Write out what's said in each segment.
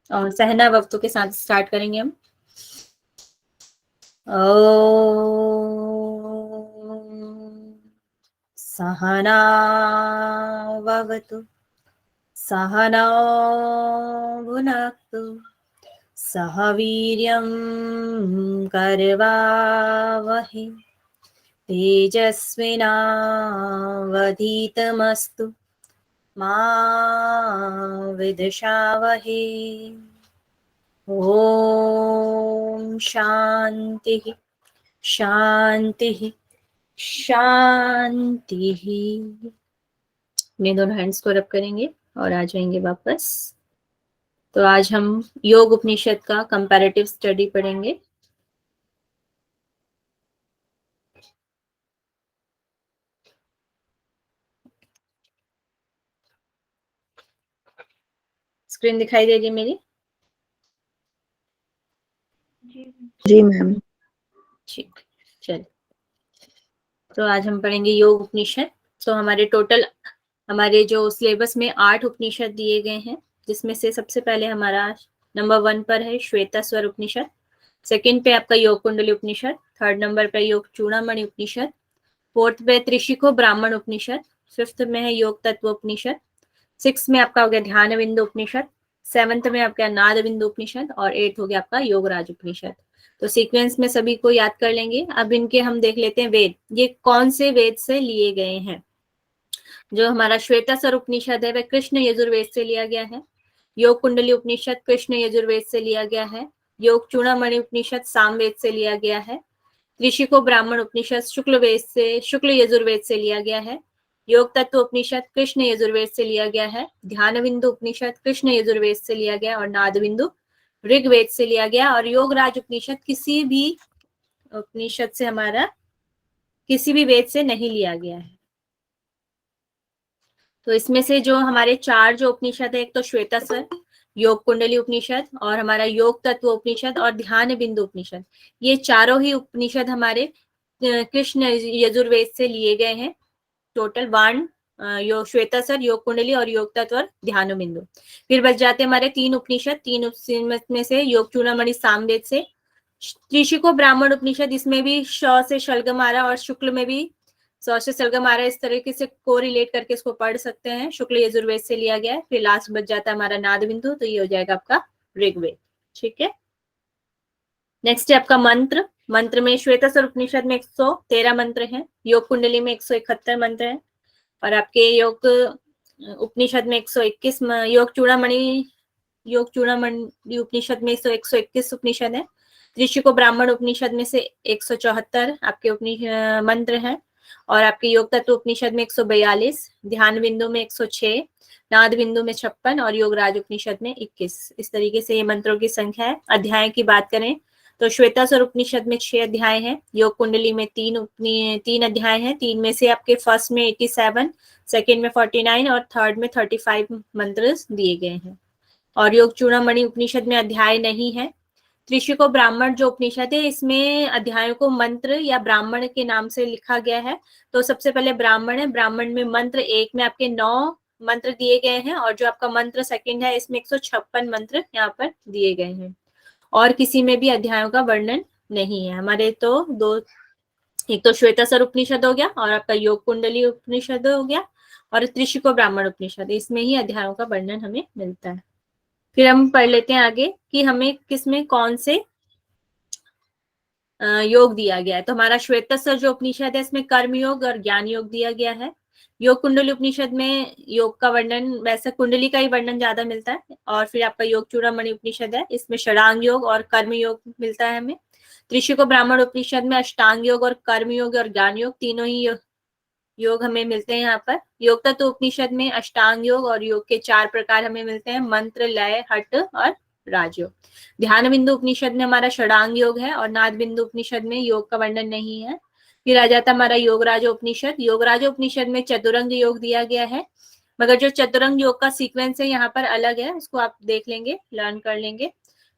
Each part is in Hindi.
और सहना वक्तों के साथ स्टार्ट करेंगे हम। सहना भवतु सहनौ भुनक्तु सह वीर्यं करवावहै तेजस्विनावधीतमस्तु मा विद्विषावहै। ओम शांति शांति शांति। अपने दोनों हैंड्स को रब करेंगे और आ जाएंगे वापस। तो आज हम योग उपनिषद का कंपैरेटिव स्टडी पढ़ेंगे। स्क्रीन दिखाई दे रही है मेरी? जी मैम। ठीक, चलिए। तो आज हम पढ़ेंगे योग उपनिषद। तो हमारे जो सिलेबस में 8 उपनिषद दिए गए हैं, जिसमें से सबसे पहले हमारा नंबर 1 पर है श्वेतास्वर उपनिषद, सेकंड पे आपका योग कुंडली उपनिषद, थर्ड नंबर पे योग चूड़ामणि उपनिषद, फोर्थ पे त्रिशिको ब्राह्मण उपनिषद, फिफ्थ में है योग तत्व उपनिषद, सिक्स में आपका हो गया ध्यान बिंदु उपनिषद, सेवंथ में आपका नाद बिंदु उपनिषद और एट्थ हो गया आपका योगराज उपनिषद। तो सीक्वेंस में सभी को याद कर लेंगे। अब इनके हम देख लेते हैं वेद, ये कौन से वेद से लिए गए हैं। जो हमारा श्वेतास्वर उपनिषद है वह कृष्ण यजुर्वेद से लिया गया है। योग कुंडली उपनिषद कृष्ण यजुर्वेद से लिया गया है। योग चूड़ामणि उपनिषद सामवेद से लिया गया है। ऋषिको ब्राह्मण उपनिषद शुक्ल यजुर्वेद से लिया गया है। योग तत्व उपनिषद कृष्ण यजुर्वेद से लिया गया है। ध्यान बिंदु उपनिषद कृष्ण यजुर्वेद से लिया गया और नाद बिंदु ऋग्वेद से लिया गया। और योगराज उपनिषद किसी भी उपनिषद से हमारा किसी भी वेद से नहीं लिया गया है। तो इसमें से जो हमारे 4 जो उपनिषद है, एक तो श्वेतास्वर, योग कुंडली उपनिषद और हमारा योग तत्व उपनिषद और ध्यान बिंदु उपनिषद, ये चारों ही उपनिषद हमारे कृष्ण यजुर्वेद से लिए गए हैं। टोटल 1 योग श्वेतास्वर, योग कुंडली और योग तत्व और ध्यान बिंदु। फिर बच जाते हमारे 3 उपनिषद, 3 में से योग चूड़ामणि सामवेद से, त्रिशिको ब्राह्मण उपनिषद, इसमें भी श से शलगम आ रहा और शुक्ल में भी स से शलगम आ रहा है। इस तरीके से को रिलेट करके इसको पढ़ सकते हैं। शुक्ल यजुर्वेद से लिया गया है। फिर लास्ट बच जाता है हमारा नाद बिंदु, तो ये हो जाएगा आपका ऋग्वेद। ठीक है। नेक्स्ट है आपका मंत्र। मंत्र में श्वेतास्वर उपनिषद में 113 मंत्र हैं, योग कुंडली में 171 मंत्र हैं और आपके योग उपनिषद में 121, योग चूड़ामणि उपनिषद में 121 उपनिषद है। ऋषिको ब्राह्मण उपनिषद में से 174 आपके मंत्र हैं और आपके योग तत्व उपनिषद में 142, ध्यान बिंदु में 106, नाद बिंदु में 56 और योगराज उपनिषद में 21। इस तरीके से ये मंत्रों की संख्या है। अध्याय की बात करें तो श्वेतास्वर उपनिषद में 6 अध्याय हैं, योग कुंडली में 3 अध्याय हैं। 3 में से आपके फर्स्ट में 87, सेकेंड में 49 और थर्ड में 35 मंत्र दिए गए हैं। और योग चूड़ामणि उपनिषद में अध्याय नहीं है। त्रिशिको ब्राह्मण जो उपनिषद है, इसमें अध्यायों को मंत्र या ब्राह्मण के नाम से लिखा गया है। तो सबसे पहले ब्राह्मण है। ब्राह्मण में मंत्र 1 में आपके 9 मंत्र दिए गए हैं और जो आपका मंत्र सेकंड है, इसमें 156 मंत्र यहाँ पर दिए गए हैं। और किसी में भी अध्यायों का वर्णन नहीं है हमारे। तो एक तो श्वेतास्वर उपनिषद हो गया और आपका योग कुंडली उपनिषद हो गया और त्रिशिको ब्राह्मण उपनिषद, इसमें ही अध्यायों का वर्णन हमें मिलता है। फिर हम पढ़ लेते हैं आगे कि हमें किसमें कौन से योग दिया गया है। तो हमारा श्वेतास्वर जो उपनिषद है, इसमें कर्म योग और ज्ञान योग दिया गया है। योग कुंडली उपनिषद में योग का वर्णन, वैसे कुंडली का ही वर्णन ज्यादा मिलता है। और फिर आपका योग चूड़ामणि उपनिषद है, इसमें षडांग योग और कर्म योग मिलता है हमें। त्रिशिको ब्राह्मण उपनिषद में अष्टांग योग और कर्म योग और ज्ञान योग, तीनों ही योग हमें मिलते हैं यहाँ पर। योग तत्व उपनिषद में अष्टांग योग और योग के 4 प्रकार हमें मिलते हैं, मंत्र, लय, हठ और राजयोग। ध्यान बिंदु उपनिषद में हमारा षडांग योग है और नाद बिंदु उपनिषद में योग का वर्णन नहीं है। फिर आ जाता हमारा योगराज उपनिषद। योगराज उपनिषद में चतुरंग योग दिया गया है, मगर जो चतुरंग योग का सीक्वेंस है यहाँ पर अलग है, उसको आप देख लेंगे, लर्न कर लेंगे।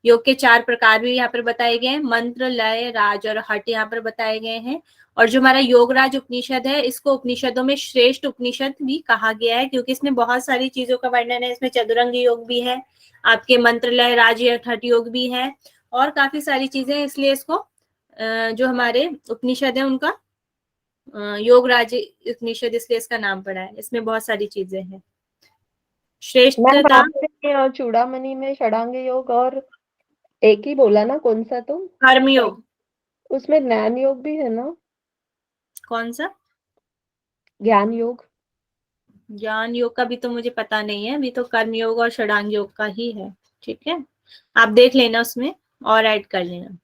योग के 4 प्रकार भी यहाँ पर बताए गए हैं, मंत्र, लय, राज और हठ यहाँ पर बताए गए हैं। और जो हमारा योगराज उपनिषद है, इसको उपनिषदों में श्रेष्ठ उपनिषद भी कहा गया है, क्योंकि इसमें बहुत सारी चीजों का वर्णन है। इसमें चतुरंग योग भी है, आपके मंत्र, लय, राज, हठ योग भी है, और काफी सारी चीजें, इसलिए इसको जो हमारे उपनिषद है उनका योगराज उपनिषद इसलिए इसका नाम पड़ा है। इसमें बहुत सारी चीजें हैं। मैम श्रेष्ठता, आपने चूड़ामणि में षडांग योग और एक ही बोला ना, कौन सा? तो कर्मयोग, उसमें ज्ञान योग भी है ना? कौन सा? ज्ञान योग। ज्ञान योग का भी तो मुझे पता नहीं है, अभी तो कर्म योग और षडांग योग का ही है। ठीक है, आप देख लेना उसमें और ऐड कर लेना।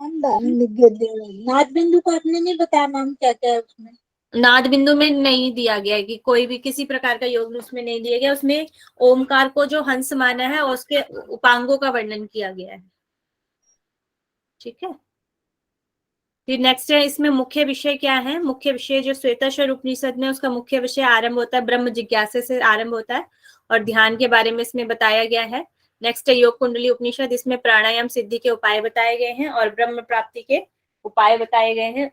नाद बिंदु को आपने नहीं बताया मैम, क्या क्या है उसमें? नाद बिंदु में नहीं दिया गया है कि कोई भी किसी प्रकार का योग उसमें नहीं दिया गया। उसमें ओमकार को जो हंस माना है और उसके उपांगों का वर्णन किया गया है। ठीक है, फिर नेक्स्ट है, इसमें मुख्य विषय क्या है? मुख्य विषय जो श्वेताश्वर उपनिषद में, उसका मुख्य विषय आरंभ होता है ब्रह्म जिज्ञासा से आरंभ होता है, और ध्यान के बारे में इसमें बताया गया है। नेक्स्ट है योग कुंडली उपनिषद, इसमें प्राणायाम सिद्धि के उपाय बताए गए हैं और ब्रह्म प्राप्ति के उपाय बताए गए हैं।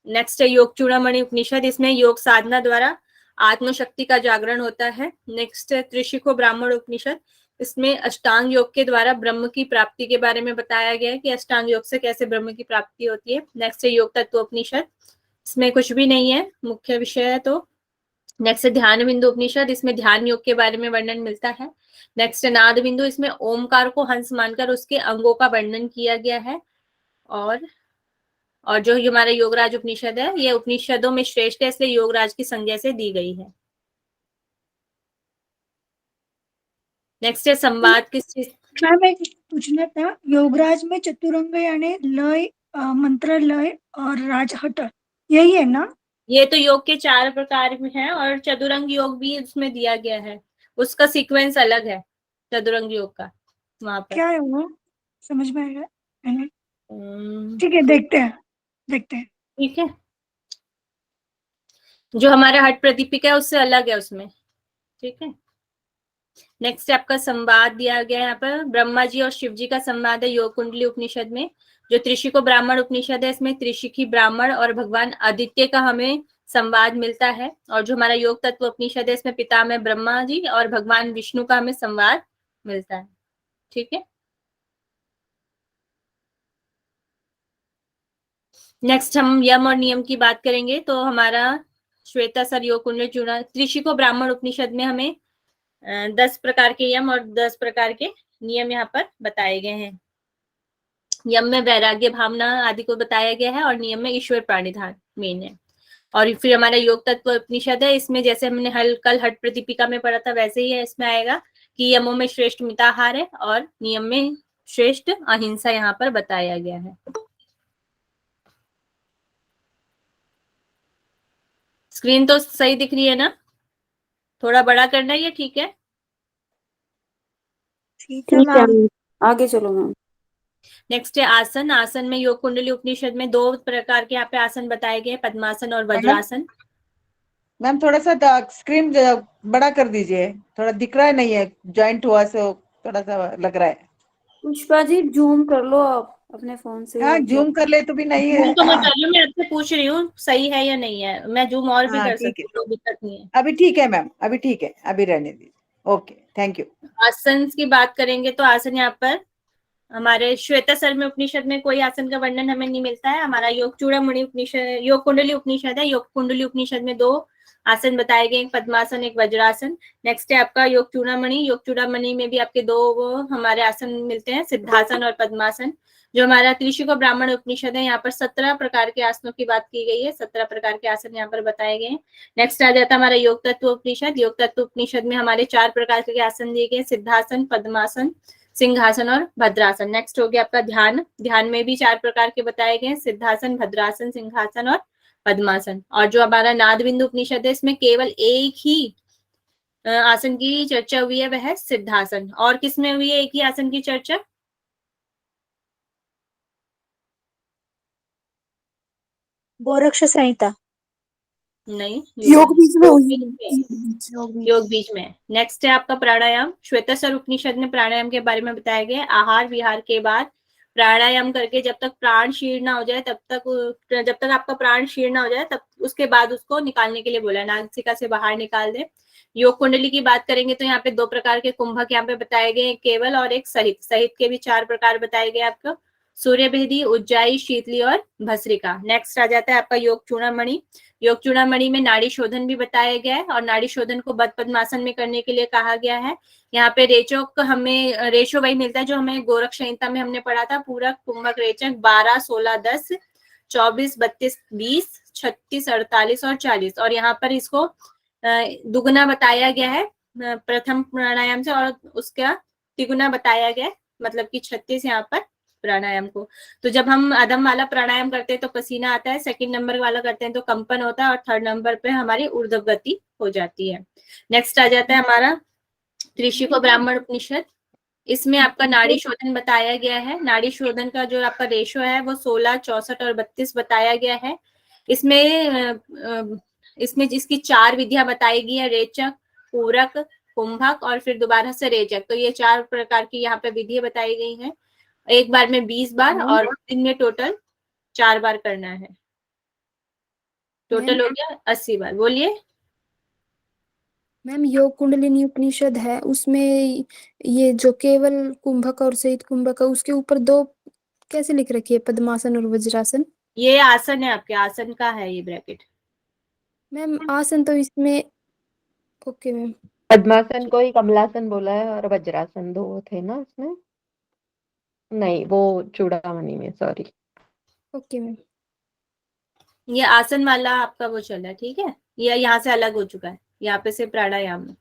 नेक्स्ट है योग चूड़ामणि उपनिषद, इसमें योग साधना द्वारा आत्मशक्ति का जागरण होता है। नेक्स्ट है त्रिशिको ब्राह्मण उपनिषद, इसमें अष्टांग योग के द्वारा ब्रह्म की प्राप्ति के बारे में बताया गया है कि अष्टांग योग से कैसे ब्रह्म की प्राप्ति होती है। नेक्स्ट है योग तत्व उपनिषद, इसमें कुछ भी नहीं है, मुख्य विषय है। तो नेक्स्ट है ध्यान बिंदु उपनिषद, इसमें ध्यान योग के बारे में वर्णन मिलता है। नेक्स्ट है नाद बिंदु, इसमें ओमकार को हंस मानकर उसके अंगों का वर्णन किया गया है। और जो हमारा योगराज उपनिषद है, ये उपनिषदों में श्रेष्ठ है, इसलिए योगराज की संज्ञा से दी गई है। नेक्स्ट है संवाद किस चीज? मैम एक पूछना था, योगराज में चतुरंग यानी लय, मंत्र, लय और राजहट, यही है ना? ये तो योग के 4 प्रकार में है, और चतुरंग योग भी उसमें दिया गया है, उसका सीक्वेंस अलग है चतुरंग योग का वहां पर। क्या है वो, समझ में आएगा? हम्म, ठीक है, देखते हैं देखते हैं। ठीक है, जो हमारा हट प्रदीपिका है उससे अलग है उसमें। ठीक है, नेक्स्ट आपका संवाद दिया गया है यहाँ पर, ब्रह्मा जी और शिव जी का संवाद है योग कुंडली उपनिषद में। जो त्रिशिको ब्राह्मण उपनिषद है, इसमें त्रिशिखी ब्राह्मण और भगवान आदित्य का हमें संवाद मिलता है। और जो हमारा योग तत्व उपनिषद है, इसमें पितामह ब्रह्मा जी और भगवान विष्णु का हमें संवाद मिलता है। ठीक है, नेक्स्ट हम यम और नियम की बात करेंगे। तो हमारा श्वेतासर योग कुंडली चूड़ा त्रिशिको ब्राह्मण उपनिषद में हमें 10 प्रकार के यम और 10 प्रकार के नियम यहाँ पर बताए गए हैं। यम में वैराग्य भावना आदि को बताया गया है, और नियम में ईश्वर प्राणिधान मेन है। और फिर हमारा योग तत्व उपनिषद है, इसमें जैसे हमने कल हट प्रतिपिका में पढ़ा था, वैसे ही है, इसमें आएगा कि यमों में श्रेष्ठ मिताहार है और नियम में श्रेष्ठ अहिंसा यहाँ पर बताया गया है। स्क्रीन तो सही दिख रही है ना? थोड़ा बड़ा करना है, ये ठीक है? ठीक है मैम। आगे चलो मैम। नेक्स्ट है आसन। आसन में योग कुंडली उपनिषद में 2 प्रकार के यहाँ पे आसन बताए गए, पद्मासन और वज्रासन। मैम थोड़ा सा स्क्रीन बड़ा कर दीजिए, थोड़ा दिख रहा है, नहीं है ज्वाइंट हुआ सो थोड़ा सा लग रहा है। पुष्पा जी जूम कर लो आप अपने फोन से। हाँ जूम कर ले तो भी नहीं है। जूम तो मैं कर रही हूँ, मैं आपसे पूछ रही हूँ सही है या नहीं है, मैं जूम और भी हाँ कर ठीक सकती है, हूँ, कोई दिक्कत नहीं है। अभी ठीक है मैम, अभी ठीक है, अभी रहने दीजिए। Okay, thank you. आसन की बात करेंगे तो आसन यहाँ पर हमारे श्वेतासर में उपनिषद में कोई आसन का वर्णन हमें नहीं मिलता है। हमारा योग चूड़ामणि उपनिषद, योग कुंडली उपनिषद है, योग कुंडली उपनिषद में 2 आसन बताए गए, एक पद्मासन एक वज्रासन। नेक्स्ट है आपका योग चूड़ामणि। योग चूड़ामणि में भी आपके 2 हमारे आसन मिलते हैं, सिद्धासन और पद्मासन। जो हमारा त्रिशिको ब्राह्मण उपनिषद है, यहाँ पर 17 प्रकार के आसनों की बात की गई है, 17 प्रकार के आसन यहाँ पर बताए गए हैं। नेक्स्ट आ जाता है हमारा योग तत्व उपनिषद। योग तत्व उपनिषद में हमारे 4 प्रकार के आसन दिए गए, सिद्धासन, पद्मासन, सिंहासन और भद्रासन। नेक्स्ट हो गया आपका ध्यान। ध्यान में भी 4 प्रकार के बताए गए, सिद्धासन, भद्रासन, सिंहासन और पद्मासन। और जो हमारा नाद बिंदु उपनिषद है, इसमें केवल एक ही आसन की चर्चा हुई है, वह है सिद्धासन। और किसमें हुई है एक ही आसन की चर्चा? गोरक्ष संहिता। नहीं, योग बीज में हुई। बीज में है। योग बीज। योग बीज में। नेक्स्ट है आपका प्राणायाम। श्वेताश्वर उपनिषद में प्राणायाम के बारे में बताया गया है। आहार विहार के बाद प्राणायाम करके जब तक प्राण क्षीण ना हो जाए जब तक आपका प्राण क्षीण ना हो जाए तब उसके बाद उसको निकालने के लिए बोला है, नासिका से बाहर निकाल दे। योग कुंडली की बात करेंगे तो यहाँ पे 2 प्रकार के कुंभक यहाँ पे बताए गए, केवल और एक सहित। सहित के भी 4 प्रकार बताए गए आपको, सूर्यभेदी, उज्जाई, शीतली और भस्त्रिका। नेक्स्ट आ जाता है आपका योग चूड़ामणि। योग चूड़ामणि में नाड़ी शोधन भी बताया गया है और नाड़ी शोधन को बद्ध पद्मासन में करने के लिए कहा गया है। यहाँ पे रेशो वही मिलता है जो हमें गोरख संहिता में हमने पढ़ा था, पूरक, कुंभक, रेचक, 12, 16, 10, 24, 32, 20, 36, 48 और 40। और यहाँ पर इसको दुगुना बताया गया है प्रथम प्राणायाम से और उसका तिगुना बताया गया है, मतलब कि 36 यहाँ पर प्राणायाम को। तो जब हम अधम वाला प्राणायाम करते हैं तो पसीना आता है, सेकंड नंबर वाला करते हैं तो कंपन होता है और थर्ड नंबर पे हमारी ऊर्ध्व गति हो जाती है। नेक्स्ट आ जाता है हमारा त्रिशिको ब्राह्मण उपनिषद। इसमें आपका नाड़ी शोधन बताया गया है। नाड़ी शोधन का जो आपका रेशो है वो 16, 64 और 32 बताया गया है। इसमें जिसकी 4 विधियां बताई गई है, रेचक, पूरक, कुंभक और फिर दोबारा से रेचक। तो ये 4 प्रकार की यहाँ पे विधियां बताई गई हैं। एक बार में 20 बार और दिन में टोटल 4 बार करना है। टोटल हो गया 80 बार। बोलिए मैम। योग कुंडलिनी उपनिषद है, उसमें ये जो केवल कुंभक और सहित कुंभक है उसके ऊपर 2 कैसे लिख रखी है, पद्मासन और वज्रासन? ये आसन है, आपके आसन का है ये ब्रैकेट। मैम आसन तो इसमें ओके मैम। पद्मासन को ही कमलासन बोला है और वज्रासन 2 थे ना इसमें। नहीं, वो चूड़ामणि में, सॉरी। Okay ma'am. ये आसन वाला आपका वो चल रहा है, ठीक है। ये यहाँ से अलग हो चुका है, यहाँ पे से प्राणायाम में।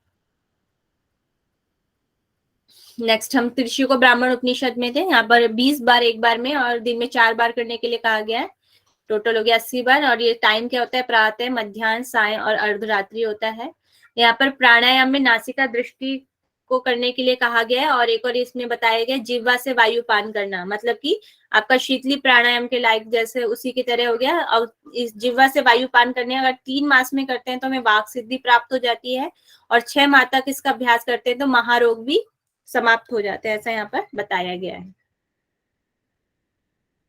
नेक्स्ट हम त्रिशिको ब्राह्मण उपनिषद में थे। यहाँ पर 20 बार एक बार में और दिन में 4 बार करने के लिए कहा गया है। टोटल हो गया 80 बार। और ये टाइम क्या होता है, प्रातः, मध्याह्न, साय और अर्धरात्रि होता है। यहाँ पर प्राणायाम में नासिका दृष्टि को करने के लिए कहा गया है और एक और इसमें बताया गया जिह्वा से वायु पान करना, मतलब कि आपका शीतली प्राणायाम के लायक जैसे उसी की तरह हो गया। और इस जिह्वा से वायु पान करने अगर 3 मास में करते हैं तो हमें वाक सिद्धि प्राप्त हो जाती है और 6 माह तक इसका अभ्यास करते हैं तो महारोग भी समाप्त हो जाते हैं, ऐसा यहाँ पर बताया गया है।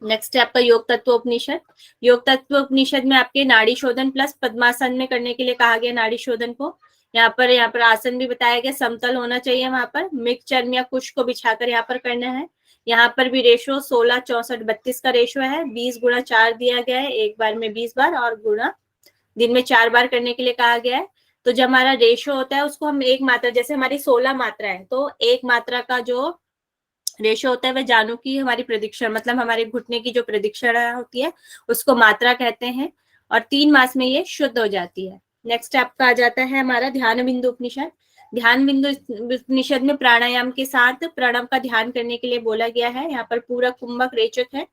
नेक्स्ट है आपका योग तत्व उपनिषद। योग तत्व उपनिषद में आपके नाड़ी शोधन प्लस पद्मासन में करने के लिए कहा गया नाड़ी शोधन को। यहाँ पर आसन भी बताया गया, समतल होना चाहिए, वहां पर मृग चर्म या कुश को बिछाकर यहाँ पर करना है। यहाँ पर भी रेशो 16, 64, 32 का रेशो है। 20 गुणा 4 दिया गया है, एक बार में 20 बार और गुणा दिन में 4 बार करने के लिए कहा गया है। तो जब हमारा रेशो होता है उसको हम एक मात्रा, जैसे हमारी 16 मात्रा है तो एक मात्रा का जो रेशो होता है वह जानू की हमारी प्रदक्षिणा, मतलब हमारे घुटने की जो प्रदक्षिणा होती है उसको मात्रा कहते हैं और 3 मास में ये शुद्ध हो जाती है। नेक्स्ट आपका आ जाता है हमारा ध्यान बिंदु उपनिषद। ध्यान बिंदु उपनिषद में प्राणायाम के साथ प्रणव का ध्यान करने के लिए बोला गया है। यहाँ पर पूरक, कुंभक, रेचक है।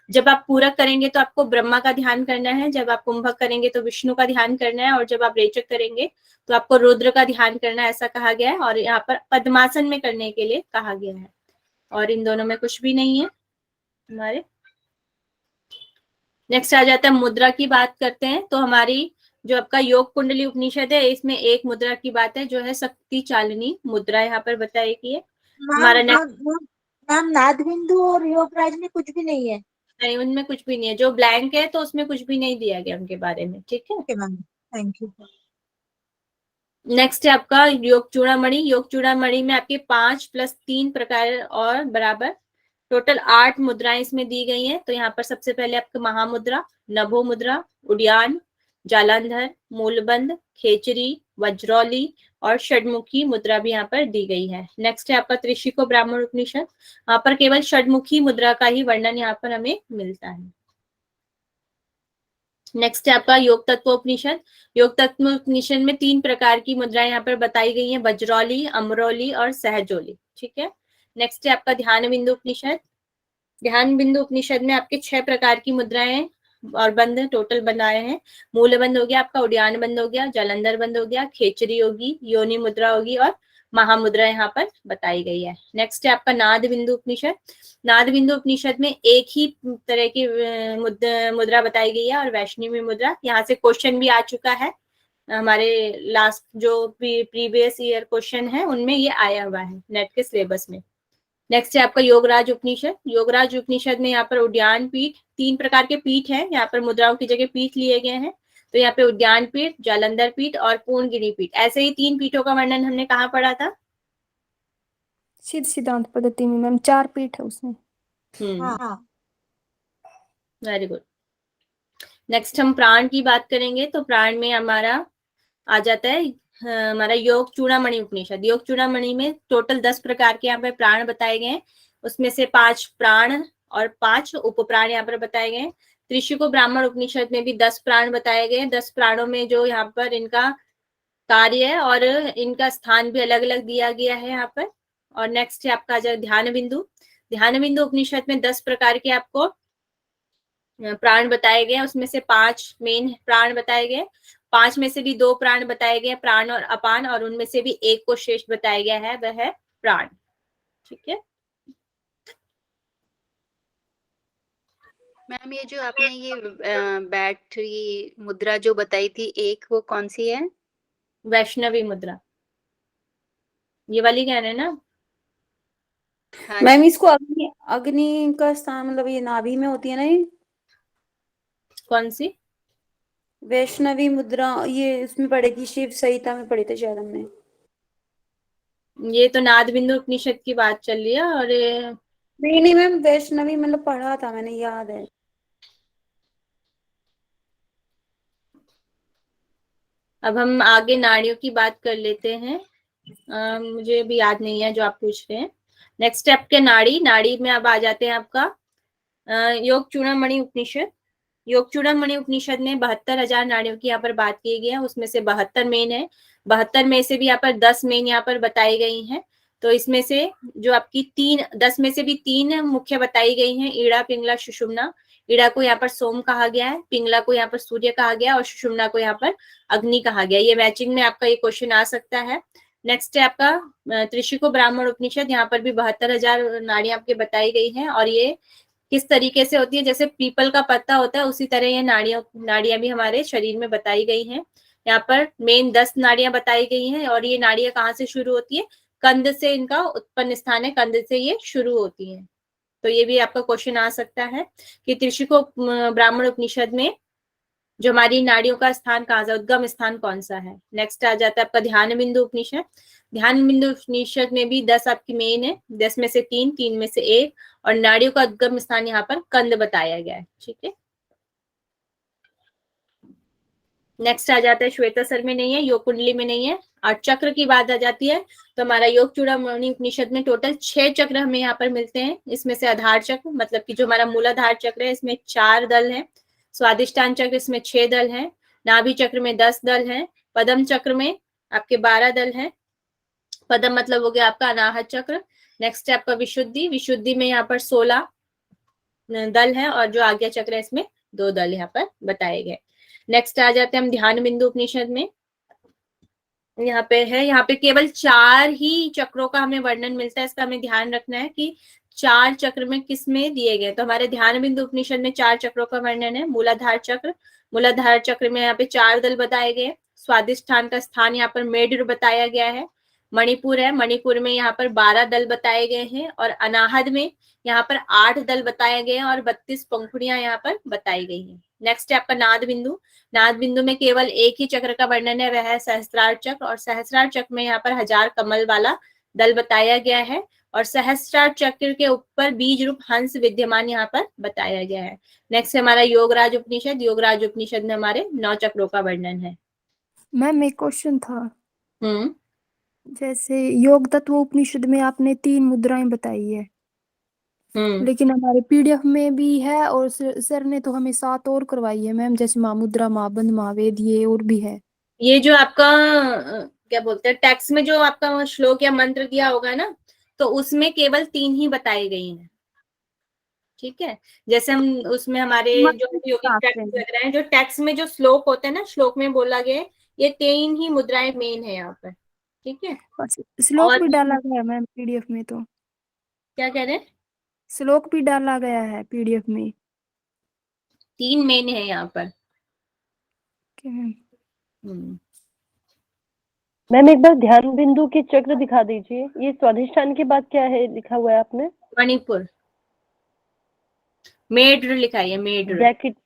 जब आप पूरक करेंगे तो आपको ब्रह्मा का ध्यान करना है, जब आप कुंभक करेंगे तो विष्णु का ध्यान करना है और जब आप रेचक करेंगे तो आपको रुद्र का ध्यान करना है, ऐसा कहा गया है। और यहाँ पर पद्मासन में करने के लिए कहा गया है और इन दोनों में कुछ भी नहीं है हमारे। नेक्स्ट आ जाता है मुद्रा की बात करते हैं तो हमारी जो आपका योग कुंडली उपनिषद है इसमें एक मुद्रा की बात है जो है शक्ति चालिनी मुद्रा, यहाँ पर बताई गई है। हमारा मैम नाद बिंदु और योगराज में कुछ भी नहीं है? नहीं, उनमें कुछ भी नहीं है, जो ब्लैंक है तो उसमें कुछ भी नहीं दिया गया उनके बारे में, ठीक है। Okay ma'am, thank you. Next है आपका योग चूड़ामणि। योग चूड़ामणि में आपके 5 + 3 प्रकार और बराबर टोटल 8 मुद्राएं इसमें दी गई हैं। तो यहाँ पर सबसे पहले आपका महामुद्रा, नभो मुद्रा, उड्यान, जालंधर, मूलबंध, खेचरी, वज्रौली और षडमुखी मुद्रा भी यहाँ पर दी गई है। नेक्स्ट है आपका त्रिशिको ब्राह्मण उपनिषद। यहाँ पर केवल षडमुखी मुद्रा का ही वर्णन यहाँ पर हमें मिलता है। नेक्स्ट है आपका योग तत्व उपनिषद। योग तत्व उपनिषद में 3 प्रकार की मुद्राएं यहाँ पर बताई गई हैं, वज्रौली, अमरौली और सहजोली, ठीक है। नेक्स्ट है आपका ध्यान बिंदु उपनिषद। ध्यान बिंदु उपनिषद में आपके 6 प्रकार की मुद्राएं और बंद टोटल बनाए हैं। मूल बंद हो गया आपका, उड्यान बंद हो गया, जालंधर बंद हो गया, खेचरी होगी, योनि मुद्रा होगी और महामुद्रा यहाँ पर बताई गई है। नेक्स्ट है आपका नाद बिंदु उपनिषद। नाद बिंदु उपनिषद में एक ही तरह की मुद्रा बताई गई है और वैष्णवी मुद्रा। यहाँ से क्वेश्चन भी आ चुका है, हमारे लास्ट जो प्रीवियस ईयर क्वेश्चन है उनमें ये आया हुआ है नेट के सिलेबस में। नेक्स्ट है आपका योगराज उपनिषद। योगराज उपनिषद में यहाँ पर उद्यान पीठ, 3 प्रकार के पीठ हैं, यहाँ पर मुद्राओं की जगह पीठ लिए गए हैं। तो यहाँ पे उद्यान पीठ, जालंधर पीठ और पूर्णगिरि पीठ, ऐसे ही 3 पीठों का वर्णन हमने कहाँ पढ़ा था? सिद्ध सिद्धांत पद्धति में मैम 4 पीठ है उसमें। हाँ वेरी गुड। नेक्स्ट हम प्राण की बात करेंगे, तो प्राण में हमारा आ जाता है हमारा योग चूड़ामणि उपनिषद। योग चूड़ामणि में टोटल 10 प्रकार के यहाँ पे प्राण बताए गए हैं, उसमें से 5 प्राण और 5 उपप्राण यहाँ पर बताए गए हैं। त्रिशुको ब्राह्मण उपनिषद में भी 10 प्राण बताए गए हैं। 10 प्राणों में जो यहाँ पर इनका कार्य है और इनका स्थान भी अलग अलग दिया गया है यहाँ पर। और नेक्स्ट है आपका ध्यान बिंदु। ध्यान बिंदु उपनिषद में 10 प्रकार के आपको प्राण बताए गए, उसमें से 5 मेन प्राण बताए गए। 5 में से भी 2 प्राण बताए गए, प्राण और अपान, और उनमें से भी एक को शेष बताया गया है, वह है प्राण। ठीक है मैम, ये जो आपने ये बैटरी मुद्रा जो बताई थी एक, वो कौन सी है? वैष्णवी मुद्रा, ये वाली कह रहे हैं ना? हाँ मैम जी। इसको अग्नि अग्नि का स्थान मतलब ये नाभि में होती है ना, ये कौन सी? वैष्णवी मुद्रा, ये इसमें पड़ेगी, शिव संहिता में पढ़े थे शायद हमने। ये तो नाद बिंदु उपनिषद की बात चल रही है। और नहीं नहीं मैम, वैष्णवी मतलब पढ़ा था मैंने, याद है। अब हम आगे नाड़ियों की बात कर लेते हैं। मुझे भी याद नहीं है जो आप पूछ रहे हैं। नेक्स्ट स्टेप के नाड़ी में अब आ जाते हैं आपका योग चूड़ामणि उपनिषद। योग चूड़ामणि उपनिषद में 72,000 नाड़ियों की यहाँ पर बात की गई है, उसमें से 72 मेन है। 72 में से भी यहाँ पर 10 मेन यहाँ पर बताई गई हैं। तो इसमें से जो आपकी 10 में से भी 3 मुख्य बताई गई हैं, ईड़ा, पिंगला, सुषुम्ना। ईड़ा को यहाँ पर सोम कहा गया है, पिंगला को यहाँ पर सूर्य कहा गया और सुषुम्ना को यहाँ पर अग्नि कहा गया। ये मैचिंग में आपका ये क्वेश्चन आ सकता है। नेक्स्ट है आपका त्रिशुको ब्राह्मण उपनिषद। यहाँ पर भी 72,000 नाड़ियां आपके बताई गई हैं और ये किस तरीके से होती है, जैसे पीपल का पत्ता होता है उसी तरह ये नाड़ियां भी हमारे शरीर में बताई गई हैं। यहाँ पर मेन 10 नाड़ियां बताई गई हैं और ये नाड़ियां कहाँ से शुरू होती है? कंध से इनका उत्पन्न स्थान है, कंध से ये शुरू होती है। तो ये भी आपका क्वेश्चन आ सकता है कि त्रिशुको ब्राह्मण उपनिषद में जो हमारी नाड़ियों का स्थान कहाँ से, उद्गम स्थान कौन सा है। नेक्स्ट आ जाता है आपका ध्यान बिंदु उपनिषद। ध्यान बिंदु उपनिषद में भी 10 आपकी मेन है, 10 में से 3 में से 1, और नाड़ियों का उद्गम स्थान यहाँ पर कंद बताया गया है। ठीक है, नेक्स्ट आ जाता है श्वेतासर में नहीं है, योग कुंडली में नहीं है। और चक्र की बात आ जाती है तो हमारा योग चूड़ामणि उपनिषद में टोटल 6 चक्र हमें यहाँ पर मिलते हैं। इसमें से आधार चक्र मतलब कि जो हमारा मूलाधार चक्र है इसमें 4 दल है, स्वादिष्टान चक्र इसमें 6 दल हैं, नाभि चक्र में 10 दल हैं, पदम चक्र में आपके 12 दल हैं। पदम मतलब हो गया आपका अनाहत चक्र। नेक्स्ट है आपका विशुद्धि में यहाँ पर 16 दल है और जो आज्ञा चक्र है इसमें 2 दल यहाँ पर बताए गए। नेक्स्ट आ जाते हैं हम ध्यान बिंदु उपनिषद में। यहाँ पे केवल 4 ही चक्रों का हमें वर्णन मिलता है। इसका हमें ध्यान रखना है कि 4 चक्र में किस में दिए गए। तो हमारे ध्यान बिंदु उपनिषद में 4 चक्रों का वर्णन है। मूलाधार चक्र में यहाँ पे 4 दल बताए गए। स्वादिष्ठान का स्थान यहाँ पर मेढ्र बताया गया है। मणिपुर है, मणिपुर में यहाँ पर 12 दल बताए गए हैं और अनाहद में यहाँ पर 8 दल बताए गए हैं और 32 पंखुड़ियां यहाँ पर बताई गई हैं। नेक्स्ट है आपका नाद बिंदु में केवल एक ही चक्र का वर्णन है, वह है सहस्त्रार चक्र। और सहस्त्रार चक्र में यहाँ पर 1000 कमल वाला दल बताया गया है और सहस्त्रार चक्र के ऊपर बीज रूप हंस विद्यमान यहाँ पर बताया गया है। नेक्स्ट हमारा योगराज उपनिषद में हमारे 9 चक्रों का वर्णन है। मैम एक क्वेश्चन था, जैसे योग तत्व उपनिषद में आपने 3 मुद्राएं बताई है, लेकिन हमारे पीडीएफ में भी है और सर ने तो हमें 7 और करवाई है मैम, जैसे महामुद्रा, महाबंध, महावेद, ये और भी है। ये जो आपका क्या बोलते हैं टेक्स्ट में जो आपका श्लोक या मंत्र दिया होगा ना, तो उसमें केवल 3 ही बताई गई हैं। ठीक है, जैसे हम उसमें हमारे जो योगिक टेक्स्ट लग रहे हैं, जो टेक्स्ट में जो श्लोक होते हैं ना, श्लोक में बोला गया ये 3 ही मुद्राएं मेन है यहाँ पर। ठीक है। और श्लोक और भी डाला गया मैम पीडीएफ में, तो क्या कह रहे हैं? श्लोक भी डाला गया है पीडीएफ में। 3 मेन है यहाँ पर। Okay ma'am. हम्म, मैम एक बार ध्यान बिंदु के चक्र दिखा दीजिए। ये स्वाधिष्ठान के बाद क्या है लिखा हुआ है आपने? मणिपुर, मेड्र लिखा है, मेड्र। ब्रैकेट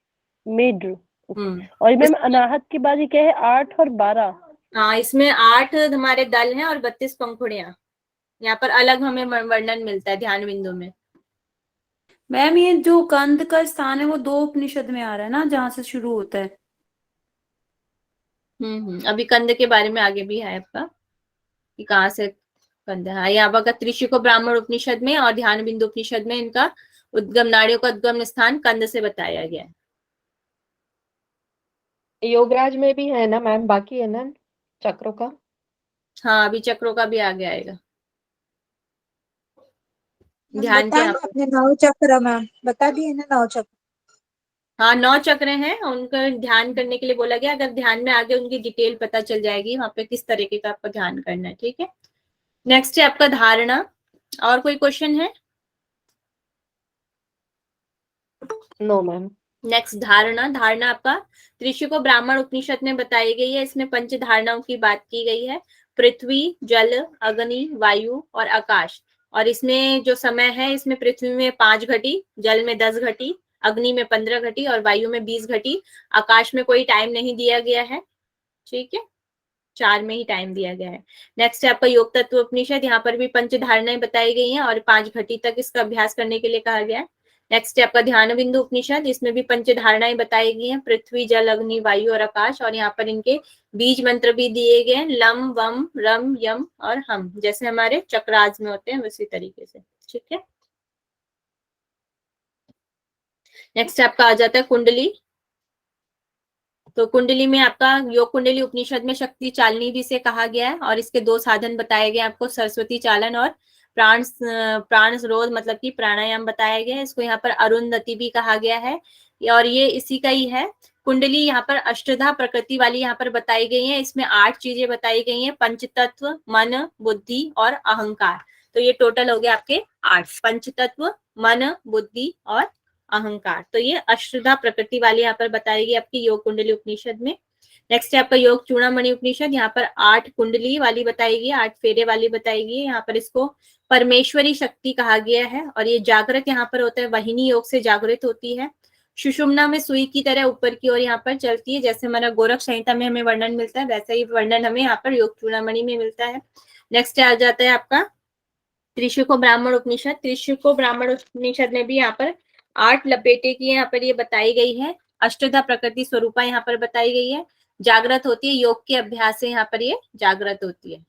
मेड्र। हम्म, और मैम अनाहत के बाद ये क्या है? 8 और 12। हाँ, इसमें 8 हमारे दल हैं और 32 पंखुड़ियां। यहाँ पर अलग हमें वर्णन मिलता है ध्यान बिंदु में। मैम ये जो कंद का स्थान है वो 2 उपनिषद में आ रहा है ना, जहाँ से शुरू होता है। अभी कंद के बारे में आगे भी है आपका कि कहाँ से कंद है। यहाँ पर त्रिशिको ब्राह्मण उपनिषद में और ध्यान बिंदु उपनिषद में इनका उद्गम, नाड़ियों का उद्गम स्थान कंद से बताया गया है। योगराज में भी है ना मैम? बाकी है ना चक्रों का? हाँ, अभी चक्रों का भी आगे आएगा। मैम ध्यान के बताया यहाँ ना पर, आपने 9 चक्र, मैम बता दिए ना 9 चक्र। हाँ 9 चक्र हैं, उनका ध्यान करने के लिए बोला गया। अगर ध्यान में आगे उनकी डिटेल पता चल जाएगी वहां पे किस तरीके का आपका ध्यान करना है। ठीक है। नेक्स्ट है आपका धारणा। और कोई क्वेश्चन है? No ma'am. नेक्स्ट धारणा। धारणा आपका त्रिशिको ब्राह्मण उपनिषद में बताई गई है। इसमें 5 धारणाओं की बात की गई है। पृथ्वी, जल, अग्नि, वायु और आकाश। और इसमें जो समय है, इसमें पृथ्वी में 5 घटी, जल में 10 घटी, अग्नि में 15 घटी और वायु में 20 घटी। आकाश में कोई टाइम नहीं दिया गया है। ठीक है, 4 में ही टाइम दिया गया है। नेक्स्ट है आपका योग तत्व उपनिषद। यहाँ पर भी 5 धारणाएं बताई गई हैं और 5 घटी तक इसका अभ्यास करने के लिए कहा गया है। नेक्स्ट है आपका ध्यान बिंदु उपनिषद। इसमें भी 5 धारणाएं बताई गई हैं, पृथ्वी, जल, अग्नि, वायु और आकाश। और यहाँ पर इनके बीज मंत्र भी दिए गए हैं, लम, वम, रम, यम और हम, जैसे हमारे चक्राज में होते हैं उसी तरीके से। ठीक है। नेक्स्ट आपका आ जाता है कुंडली। तो कुंडली में आपका योग कुंडली उपनिषद में शक्ति चालनी भी से कहा गया है और इसके 2 साधन बताए गए आपको, सरस्वती चालन और प्राण रोध मतलब कि प्राणायाम बताया गया है। इसको यहाँ पर अरुंधति भी कहा गया है और ये इसी का ही है। कुंडली यहाँ पर अष्टधा प्रकृति वाली यहाँ पर बताई गई है। इसमें 8 चीजें बताई गई हैं, पंचतत्व, मन, बुद्धि और अहंकार। तो ये टोटल हो गया आपके 8, पंचतत्व, मन, बुद्धि और अहंकार। तो ये अष्टधा प्रकृति वाली यहाँ पर बताएगी आपकी योग कुंडली उपनिषद में। नेक्स्ट है आपका योग चूड़ामणि उपनिषद। यहाँ पर 8 कुंडली वाली बताएगी, 8 फेरे वाली बताएगी। यहाँ पर इसको परमेश्वरी शक्ति कहा गया है और ये जागृत यहाँ पर होता है, वाहिनी योग से जागृत होती है। सुषुम्ना में सुई की तरह ऊपर की ओर यहाँ पर चलती है, जैसे हमारा गोरख संहिता में हमें वर्णन मिलता है वैसा ही वर्णन हमें यहाँ पर योग चूड़ामणि में मिलता है। नेक्स्ट आ जाता है आपका त्रिशिको ब्राह्मण उपनिषद। त्रिशिको ब्राह्मण उपनिषद में भी यहाँ पर 8 लपेटे की यहाँ पर ये बताई गई है। अष्टधा प्रकृति स्वरूपा यहाँ पर बताई गई है, जागृत होती है, योग के अभ्यास से यहाँ पर ये जागृत होती है।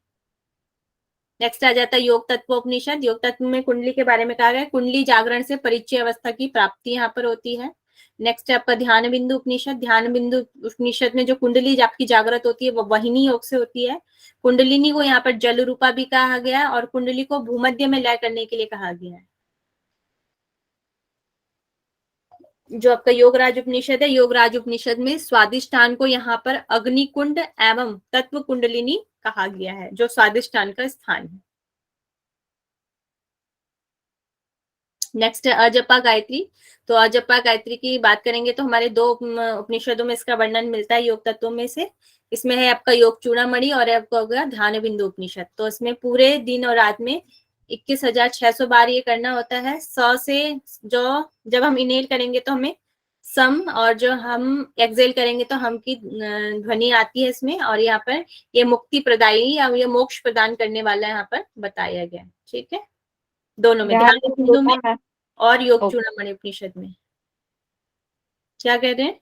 नेक्स्ट आ जाता है योग तत्व उपनिषद। योग तत्व में कुंडली के बारे में कहा गया है, कुंडली जागरण से परिचय अवस्था की प्राप्ति यहाँ पर होती है। नेक्स्ट है आपका ध्यान बिंदु उपनिषद। ध्यान बिंदु उपनिषद में जो कुंडली आपकी जागृत होती है वो वाहिनी योग से होती है। कुंडलिनी को यहाँ पर जल रूपा भी कहा गया है और कुंडली को भूमध्य में लय करने के लिए कहा गया है। जो आपका योगराज उपनिषद है, योगराज उपनिषद में स्वादिष्ठान को यहाँ पर अग्निकुंड एवं तत्व कुंडलिनी कहा गया है, जो स्वादिष्ठान का स्थान है। नेक्स्ट है अजपा गायत्री। तो अजपा गायत्री की बात करेंगे तो हमारे 2 उपनिषदों में इसका वर्णन मिलता है योग तत्वों में से। इसमें है आपका योग चूड़ामणि और आपका होगा ध्यान बिंदु उपनिषद। तो इसमें पूरे दिन और रात में 21,600 बार ये करना होता है। 100 से जो जब हम इनहेल करेंगे तो हमें सम और जो हम एक्सेल करेंगे तो हम की ध्वनि आती है इसमें। और यहाँ पर ये मुक्ति प्रदायी या ये मोक्ष प्रदान करने वाला यहाँ पर बताया गया। ठीक है, दोनों में, ध्यान बिंदु में और योग चूड़ामणि उपनिषद में। क्या कह रहे हैं?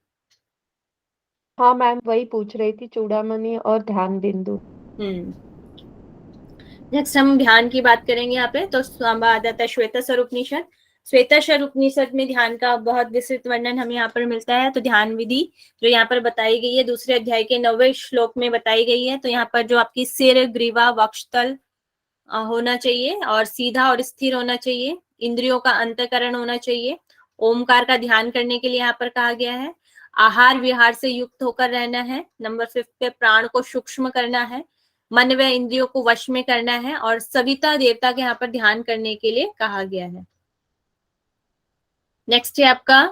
हाँ मैम वही पूछ रही थी, चूड़ामणि और ध्यान बिंदु। नेक्स्ट हम ध्यान की बात करेंगे यहाँ पे। तो आ जाता है श्वेतास्वर उपनिषद। श्वेतास्वर उपनिषद में ध्यान का बहुत विस्तृत वर्णन हमें यहाँ पर मिलता है। तो ध्यान विधि जो यहाँ पर बताई गई है 2 अध्याय के 9वें श्लोक में बताई गई है। तो यहाँ पर जो आपकी सिर, ग्रीवा, वक्षतल होना चाहिए और सीधा और स्थिर होना चाहिए। इंद्रियों का अंतःकरण होना चाहिए। ओमकार का ध्यान करने के लिए यहाँ पर कहा गया है। आहार विहार से युक्त होकर रहना है। नंबर 5 पे प्राण को सूक्ष्म करना है। मन व इंद्रियों को वश में करना है और सविता देवता के यहाँ पर ध्यान करने के लिए कहा गया है। नेक्स्ट है आपका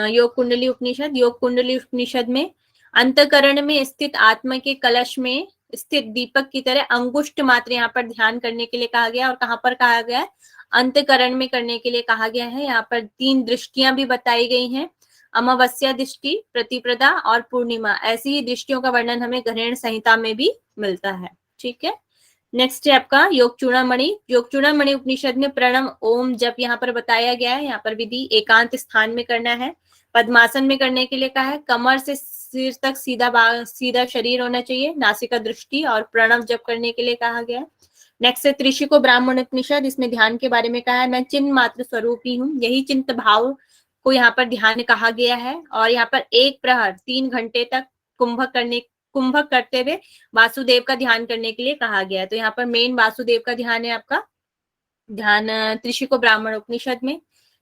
योग कुंडली उपनिषद। योग कुंडली उपनिषद में अंतःकरण में स्थित आत्मा के कलश में स्थित दीपक की तरह अंगुष्ठ मात्र यहाँ पर ध्यान करने के लिए कहा गया। और कहाँ पर कहा गया है? अंतःकरण में करने के लिए कहा गया है। यहाँ पर 3 दृष्टियां भी बताई गई हैं, अमावस्या दृष्टि, प्रतिपदा और पूर्णिमा। ऐसी ही दृष्टियों का वर्णन हमें ग्रहण संहिता में भी मिलता है। ठीक है, नेक्स्ट है आपका योग चूड़ामणि। योग चूड़ामणि उपनिषद में प्रणव ओम जप यहाँ पर बताया गया है। यहाँ पर विधि एकांत स्थान में करना है, पद्मासन में करने के लिए कहा है, कमर से सिर तक सीधा शरीर होना चाहिए, नासिका दृष्टि और प्रणव जप करने के लिए कहा गया है। नेक्स्ट है त्रिशिको ब्राह्मण उपनिषद। इसमें ध्यान के बारे में कहा है, मैं चिन्ह मात्र स्वरूप ही हूँ, यही चिंत भाव को यहाँ पर ध्यान कहा गया है। और यहाँ पर 1 प्रहर 3 घंटे तक कुंभक करते हुए वासुदेव का ध्यान करने के लिए कहा गया है। तो यहाँ पर मेन वासुदेव का ध्यान है आपका ध्यान त्रिशिको ब्राह्मण उपनिषद में।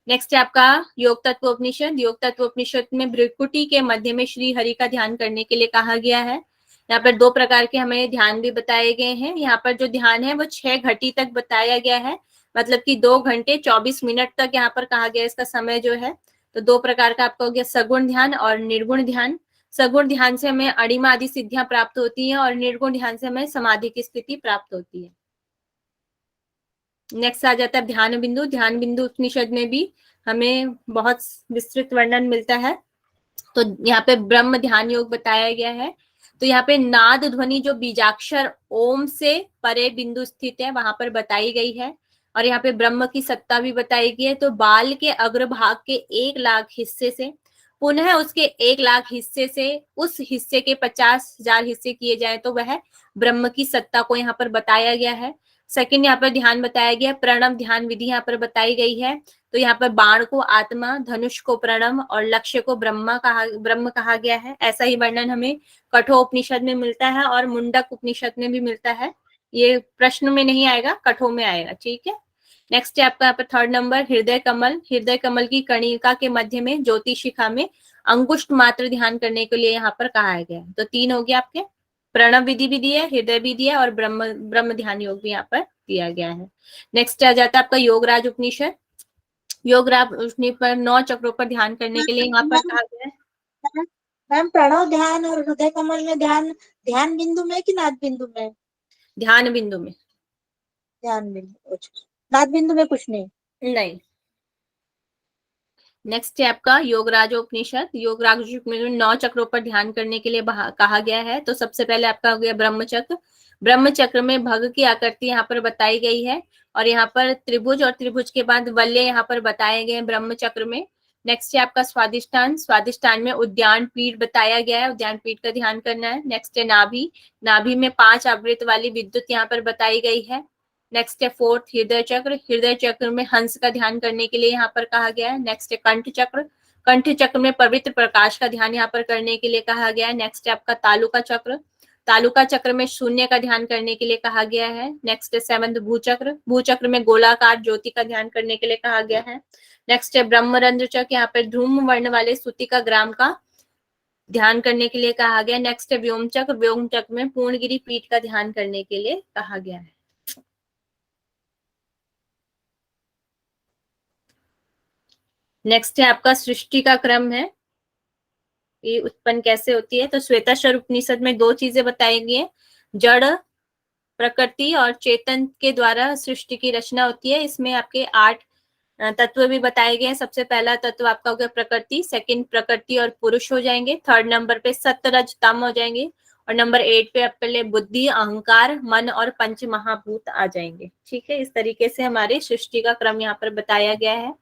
नेक्स्ट है आपका योग तत्व उपनिषद। योग तत्व उपनिषद में भ्रुकुटी के मध्य में श्री हरि का ध्यान करने के लिए कहा गया है। यहाँ पर 2 प्रकार के हमें ध्यान भी बताए गए हैं। यहाँ पर जो ध्यान है वो 6 घटी तक बताया गया है, मतलब कि 2 घंटे 24 मिनट तक यहाँ पर कहा गया इसका समय जो है। तो 2 प्रकार का आपका हो गया, सगुण ध्यान और निर्गुण ध्यान। सगुण ध्यान से हमें अणिमा आदि सिद्धियां प्राप्त होती हैं और निर्गुण ध्यान से हमें समाधि की स्थिति प्राप्त होती है। नेक्स्ट आ जाता है ध्यान बिंदु। ध्यान बिंदु उपनिषद में भी हमें बहुत विस्तृत वर्णन मिलता है। तो यहाँ पे ब्रह्म ध्यान योग बताया गया है। तो यहाँ पे नाद ध्वनि जो बीजाक्षर ओम से परे बिंदु स्थित है वहां पर बताई गई है। और यहाँ पे ब्रह्म की सत्ता भी बताई गई है। तो बाल के अग्रभाग के 1 लाख हिस्से से पुनः उसके 1 लाख हिस्से से उस हिस्से के 50,000 हिस्से किए जाए तो वह ब्रह्म की सत्ता को यहाँ पर बताया गया है। सेकंड यहाँ पर ध्यान बताया गया, प्रणव ध्यान विधि यहाँ पर बताई गई है। तो यहाँ पर बाण को आत्मा, धनुष को प्रणव और लक्ष्य को ब्रह्म कहा गया है। ऐसा ही वर्णन हमें कठोपनिषद में मिलता है और मुंडक उपनिषद में भी मिलता है। ये प्रश्न में नहीं आएगा, कठो में आएगा। ठीक है, नेक्स्ट है आपका यहाँ पर 3rd नंबर हृदय कमल। हृदय कमल की कणिका के मध्य में ज्योति शिखा में अंगुष्ठ मात्र ध्यान करने के लिए यहाँ पर कहा गया है। तो 3 हो गया आपके, प्रणव विधि भी दी है, हृदय भी दिया और ब्रह्म ध्यान योग भी यहाँ पर दिया गया है। नेक्स्ट आ जाता है आपका योगराज उपनिषद। योगराज उपनिषद पर 9 चक्रों पर ध्यान करने के लिए यहाँ पर कहा गया है। मैम प्रणव ध्यान और हृदय कमल में ध्यान बिंदु में कि नाद बिंदु में? ध्यान बिंदु में। ध्यान बिंदु, नाद बिंदु में कुछ नहीं। नेक्स्ट है आपका योगराज उपनिषद। योगराज उपनिषद में 9 चक्रों पर ध्यान करने के लिए कहा गया है। तो सबसे पहले आपका हो गया ब्रह्म चक्र। ब्रह्म चक्र में भग की आकृति यहाँ पर बताई गई है और यहाँ पर त्रिभुज और त्रिभुज के बाद वलय यहाँ पर बताए गए हैं ब्रह्म चक्र में। नेक्स्ट है आपका स्वादिष्ठान। स्वादिष्ठान में उद्यान पीठ बताया गया है, उद्यान पीठ का ध्यान करना है। नेक्स्ट है नाभि। नाभि में 5 आवृत्त वाली विद्युत यहाँ पर बताई गई है। नेक्स्ट है 4th हृदय चक्र। हृदय चक्र में हंस का ध्यान करने के लिए यहाँ पर कहा गया है। नेक्स्ट है कंठ चक्र। कंठ चक्र में पवित्र प्रकाश का ध्यान यहाँ पर करने के लिए कहा गया है। नेक्स्ट है आपका तालुका चक्र। तालुका चक्र में शून्य का ध्यान करने के लिए कहा गया है। नेक्स्ट है 7th भूचक्र। भूचक्र में गोलाकार ज्योति का ध्यान करने के लिए कहा गया है। नेक्स्ट है ब्रह्मरंध्र चक्र। यहाँ पर ध्रुम वर्ण वाले सूतिका ग्राम का ध्यान करने के लिए कहा गया। नेक्स्ट है व्योम चक्र। व्योम चक्र में पूर्णगिरि पीठ का ध्यान करने के लिए कहा गया है। नेक्स्ट है आपका सृष्टि का क्रम है, ये उत्पन्न कैसे होती है। तो श्वेताश्वर उपनिषद में 2 चीजें बताई गई है, जड़ प्रकृति और चेतन के द्वारा सृष्टि की रचना होती है। इसमें आपके 8 तत्व भी बताए गए हैं। सबसे पहला तत्व आपका हो गया प्रकृति, सेकंड प्रकृति और पुरुष हो जाएंगे, 3rd नंबर पे सत्य रज तम हो जाएंगे और नंबर 8 पे आपके लिए बुद्धि, अहंकार, मन और पंच महाभूत आ जाएंगे। ठीक है, इस तरीके से हमारी सृष्टि का क्रम यहाँ पर बताया गया है।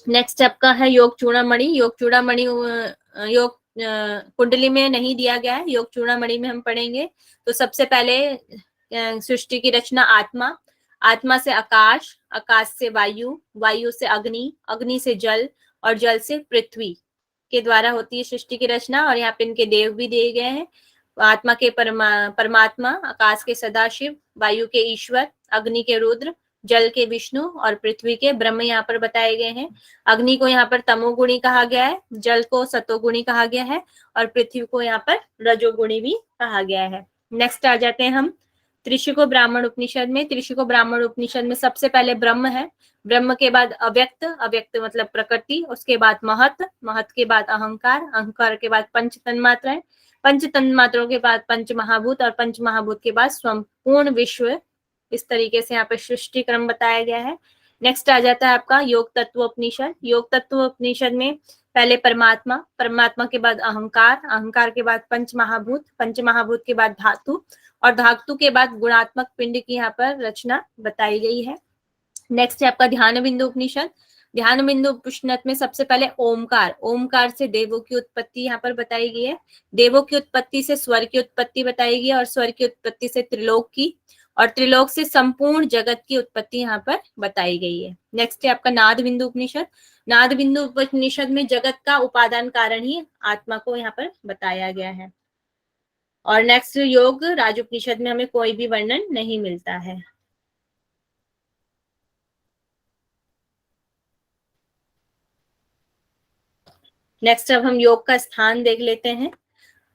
नेक्स्ट आपका है योग चूड़ामणि। योग चूड़ामणि योग कुंडली में नहीं दिया गया है, योग चूड़ामणि में हम पढ़ेंगे। तो सबसे पहले सृष्टि की रचना आत्मा, आत्मा से आकाश, आकाश से वायु, वायु से अग्नि, अग्नि से जल और जल से पृथ्वी के द्वारा होती है सृष्टि की रचना। और यहाँ पे इनके देव भी दिए गए हैं, आत्मा के परमात्मा, आकाश के सदाशिव, वायु के ईश्वर, अग्नि के रुद्र, जल के विष्णु और पृथ्वी के ब्रह्म यहाँ पर बताए गए हैं। अग्नि को यहाँ पर तमोगुणी कहा गया है, जल को सतोगुणी कहा गया है और पृथ्वी को यहाँ पर रजोगुणी भी कहा गया है। नेक्स्ट आ जाते हैं हम त्रिशिको ब्राह्मण उपनिषद में। त्रिशिको ब्राह्मण उपनिषद में सबसे पहले ब्रह्म है, ब्रह्म के बाद अव्यक्त, अव्यक्त मतलब प्रकृति, उसके बाद महत, महत के बाद अहंकार, अहंकार के बाद पंच तन्मात्राएं, पंच तन्मात्राओं के बाद पंच महाभूत और पंच महाभूत के बाद संपूर्ण विश्व। इस तरीके से यहाँ पे सृष्टि क्रम बताया गया है। नेक्स्ट आ जाता है आपका योग तत्व उपनिषद। योग तत्व उपनिषद में पहले परमात्मा, परमात्मा के बाद अहंकार, अहंकार के बाद पंच महाभूत, पंच महाभूत के बाद धातु और धातु के बाद गुणात्मक पिंड की यहाँ पर रचना बताई गई है। नेक्स्ट है आपका ध्यान बिंदु उपनिषद। ध्यान बिंदु उपनिषद में सबसे पहले ओमकार, ओमकार से देवों की उत्पत्ति यहाँ पर बताई गई है, देवों की उत्पत्ति से स्वर की उत्पत्ति बताई गई है और स्वर की उत्पत्ति से त्रिलोक की, और त्रिलोक से संपूर्ण जगत की उत्पत्ति यहाँ पर बताई गई है। नेक्स्ट है आपका नाद बिंदु उपनिषद। नाद बिंदु उपनिषद में जगत का उपादान कारण ही आत्मा को यहाँ पर बताया गया है। और नेक्स्ट योग राज उपनिषद में हमें कोई भी वर्णन नहीं मिलता है। नेक्स्ट अब हम योग का स्थान देख लेते हैं।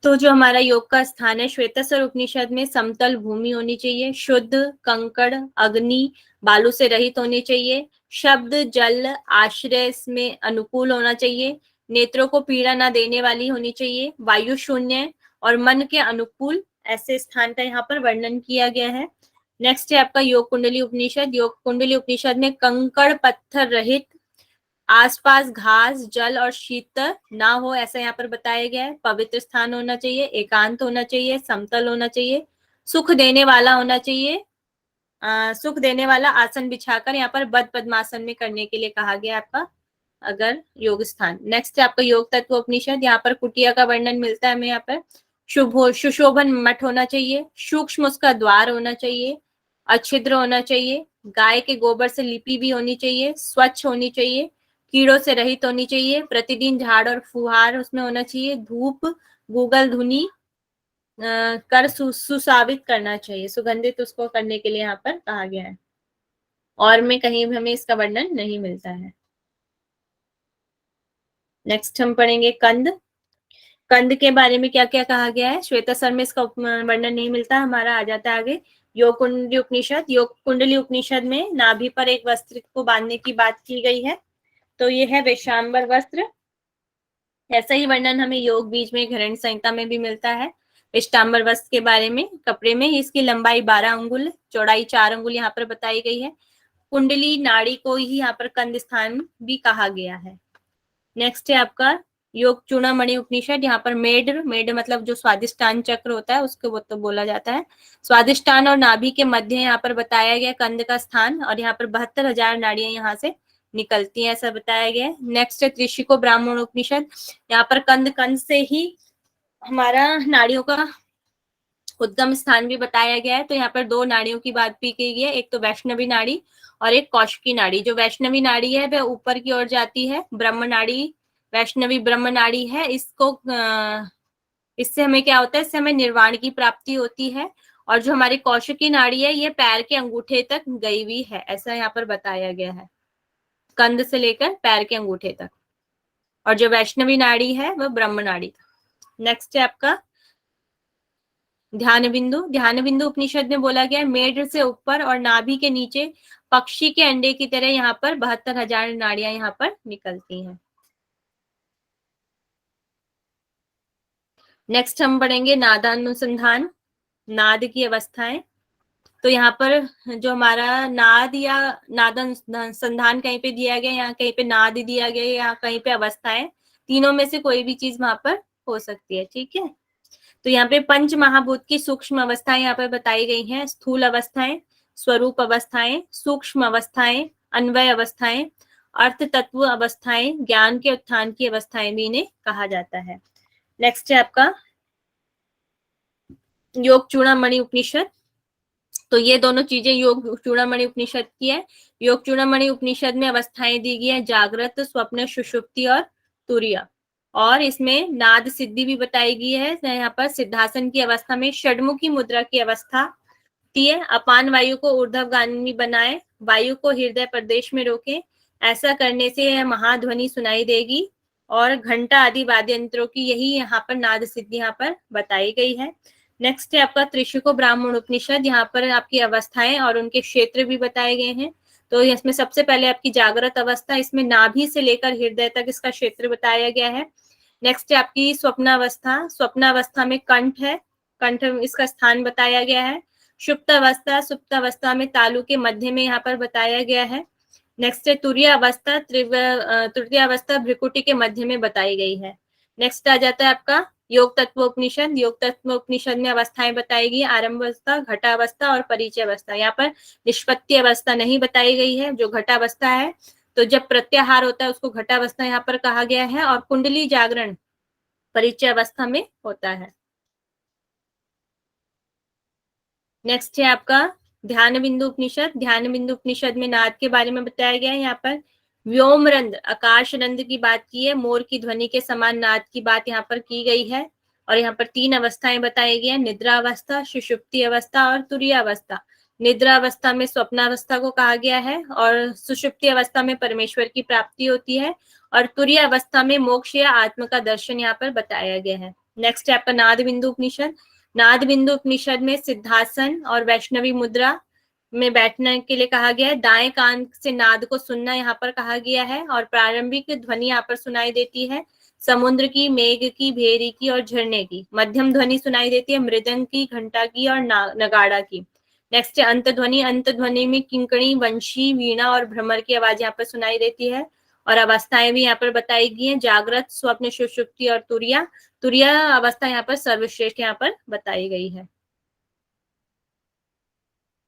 तो जो हमारा योग का स्थान है, श्वेतास्वर उपनिषद में समतल भूमि होनी चाहिए, शुद्ध कंकड़ अग्नि बालू से रहित होनी चाहिए, शब्द जल आश्रय में अनुकूल होना चाहिए, नेत्रों को पीड़ा ना देने वाली होनी चाहिए, वायु शून्य और मन के अनुकूल, ऐसे स्थान का यहाँ पर वर्णन किया गया है। नेक्स्ट है आपका योग कुंडली उपनिषद। योग कुंडली उपनिषद में कंकड़ पत्थर रहित, आसपास घास जल और शीतल ना हो ऐसा यहाँ पर बताया गया है, पवित्र स्थान होना चाहिए, एकांत होना चाहिए, समतल होना चाहिए, सुख देने वाला होना चाहिए, सुख देने वाला आसन बिछाकर यहाँ पर बद्ध पद्मासन में करने के लिए कहा गया आपका अगर योग स्थान। नेक्स्ट है आपका योग तत्व उपनिषद। यहाँ पर कुटिया का वर्णन मिलता है हमें। यहाँ पर सुशोभन मठ होना चाहिए, सूक्ष्म उसका द्वार होना चाहिए, अच्छिद्र होना चाहिए, गाय के गोबर से लिपी भी होनी चाहिए, स्वच्छ होनी चाहिए, कीड़ों से रहित होनी चाहिए, प्रतिदिन झाड़ और फुहार उसमें होना चाहिए, धूप गूगल धुनी कर सुसावित करना चाहिए, सुगंधित उसको करने के लिए यहाँ पर कहा गया है। और में कहीं भी हमें इसका वर्णन नहीं मिलता है। नेक्स्ट हम पढ़ेंगे कंद। कंद के बारे में क्या क्या कहा गया है, श्वेतास्वर में इसका वर्णन नहीं मिलता। हमारा आ जाता है आगे योग कुंडली उपनिषद। योग कुंडली उपनिषद में नाभि पर एक वस्त्र को बांधने की बात की गई है, तो ये है वैशांबर वस्त्र। ऐसा ही वर्णन हमें योग बीज में घरण संहिता में भी मिलता है वैश्वांबर वस्त्र के बारे में। कपड़े में इसकी लंबाई 12 अंगुल, चौड़ाई 4 अंगुल यहाँ पर बताई गई है। कुंडली नाड़ी को ही यहाँ पर कंद स्थान भी कहा गया है। नेक्स्ट है आपका योग चूड़ामणि उपनिषद। यहाँ पर मेड, मेड मतलब जो स्वादिष्टान चक्र होता है उसको वो तो बोला जाता है। स्वादिष्टान और नाभि के मध्य यहाँ पर बताया गया कंद का स्थान, और यहाँ पर 72,000 नाड़ियां यहाँ से निकलती हैं ऐसा बताया गया है। नेक्स्ट है त्रिशिको ब्राह्मण उपनिषद। यहाँ पर कंद से ही हमारा नाड़ियों का उद्गम स्थान भी बताया गया है। तो यहाँ पर 2 नाड़ियों की बात भी की गई है, एक तो वैष्णवी नाड़ी और एक कौशिकी नाड़ी। जो वैष्णवी नाड़ी है वह ऊपर की ओर जाती है, ब्रह्म नाड़ी वैष्णवी ब्रह्म नाड़ी है। इसको इससे हमें क्या होता है, इससे हमें निर्वाण की प्राप्ति होती है। और जो हमारी कौशिकी नाड़ी है ये पैर के अंगूठे तक गई हुई है, ऐसा यहाँ पर बताया गया है, कंध से लेकर पैर के अंगूठे तक। और जो वैष्णवी नाड़ी है वह ब्रह्म नाड़ी। नेक्स्ट है आपका ध्यान बिंदु। ध्यान बिंदु उपनिषद में बोला गया मेड से ऊपर और नाभि के नीचे पक्षी के अंडे की तरह यहाँ पर 72,000 नाड़ियां यहाँ पर निकलती हैं। नेक्स्ट हम पढ़ेंगे नादानुसंधान, नाद की अवस्थाएं। तो यहाँ पर जो हमारा नाद या नादानुसंधान कहीं पे दिया गया, यहाँ कहीं पे नाद दिया गया, या कहीं पे अवस्थाएं, तीनों में से कोई भी चीज वहां पर हो सकती है। ठीक है, तो यहाँ पे पंच महाभूत की सूक्ष्म अवस्थाएं यहाँ पर बताई गई हैं। स्थूल अवस्थाएं, स्वरूप अवस्थाएं, सूक्ष्म अवस्थाएं, अन्वय अवस्थाएं, अर्थ तत्व अवस्थाएं, ज्ञान के उत्थान की अवस्थाएं भी इन्हें कहा जाता है। नेक्स्ट है आपका योग चूड़ामणि उपनिषद। तो ये दोनों चीजें योग चूड़ामणि उपनिषद की है। योग चूड़ामणि उपनिषद में अवस्थाएं दी गई है, जागृत, स्वप्न, सुषुप्ति और तुरीय। और इसमें नाद सिद्धि भी बताई गई है। यहाँ पर सिद्धासन की अवस्था में षडमुखी मुद्रा की अवस्था है। अपान वायु को ऊर्ध्वगामी बनाए, वायु को हृदय प्रदेश में रोके, ऐसा करने से यह महाध्वनि सुनाई देगी। और घंटा आदि वाद्य यंत्रों की यही यहाँ पर नाद सिद्धि यहाँ पर बताई गई है। नेक्स्ट है आपका त्रिशिको ब्राह्मण उपनिषद। यहाँ पर आपकी अवस्थाएं और उनके क्षेत्र भी बताए गए हैं। तो इसमें सबसे पहले आपकी जागृत अवस्था, इसमें नाभि से लेकर हृदय तक इसका क्षेत्र बताया गया है। नेक्स्ट है आपकी स्वप्नावस्था। स्वप्नावस्था में कंठ है, कंठ इसका स्थान बताया गया है। सुप्त अवस्था, सुप्त अवस्था में तालु के मध्य में यहाँ पर बताया गया है। नेक्स्ट है तुरीय अवस्था, तृतीय अवस्था भ्रिकुटी के मध्य में बताई गई है। नेक्स्ट आ जाता है आपका योग तत्व उपनिषद। योग तत्व उपनिषद में अवस्थाएं बताई गई, आरंभ अवस्था, घटावस्था और परिचय अवस्था। यहाँ पर निष्पत्ति अवस्था नहीं बताई गई है। जो घटावस्था है, तो जब प्रत्याहार होता है उसको घटावस्था यहाँ पर कहा गया है, और कुंडली जागरण परिचय अवस्था में होता है। नेक्स्ट है आपका ध्यान बिंदु उपनिषद। ध्यान बिंदु उपनिषद में नाद के बारे में बताया गया है। यहाँ पर व्योम रंध्र, आकाश रंध्र की बात की है, मोर की ध्वनि के समान नाद की बात यहाँ पर की गई है। और यहाँ पर 3 अवस्थाएं बताई गई है, निद्रा अवस्था, सुषुप्ति अवस्था और तुरीय अवस्था। निद्रा अवस्था में स्वप्नावस्था को कहा गया है, और सुषुप्ति अवस्था में परमेश्वर की प्राप्ति होती है, और तुरीय अवस्था में मोक्ष या आत्म का दर्शन यहाँ पर बताया गया है। नेक्स्ट है आपका नाद बिंदु उपनिषद। नाद बिंदु उपनिषद में सिद्धासन और वैष्णवी मुद्रा में बैठने के लिए कहा गया है। दाएं कान से नाद को सुनना यहाँ पर कहा गया है, और प्रारंभिक ध्वनि यहाँ पर सुनाई देती है समुद्र की, मेघ की, भेरी की और झरने की। मध्यम ध्वनि सुनाई देती है मृदंग की, घंटा की और नगाड़ा की। नेक्स्ट है अंत ध्वनि। अंत ध्वनि में किंकणी, वंशी, वीणा और भ्रमर की आवाज यहाँ पर सुनाई देती है। और अवस्थाएं भी यहाँ पर बताई गई हैं, जागृत, स्वप्न, सुषुप्ति और तुरीय। तुरीय अवस्था यहाँ पर सर्वश्रेष्ठ यहाँ पर बताई गई है।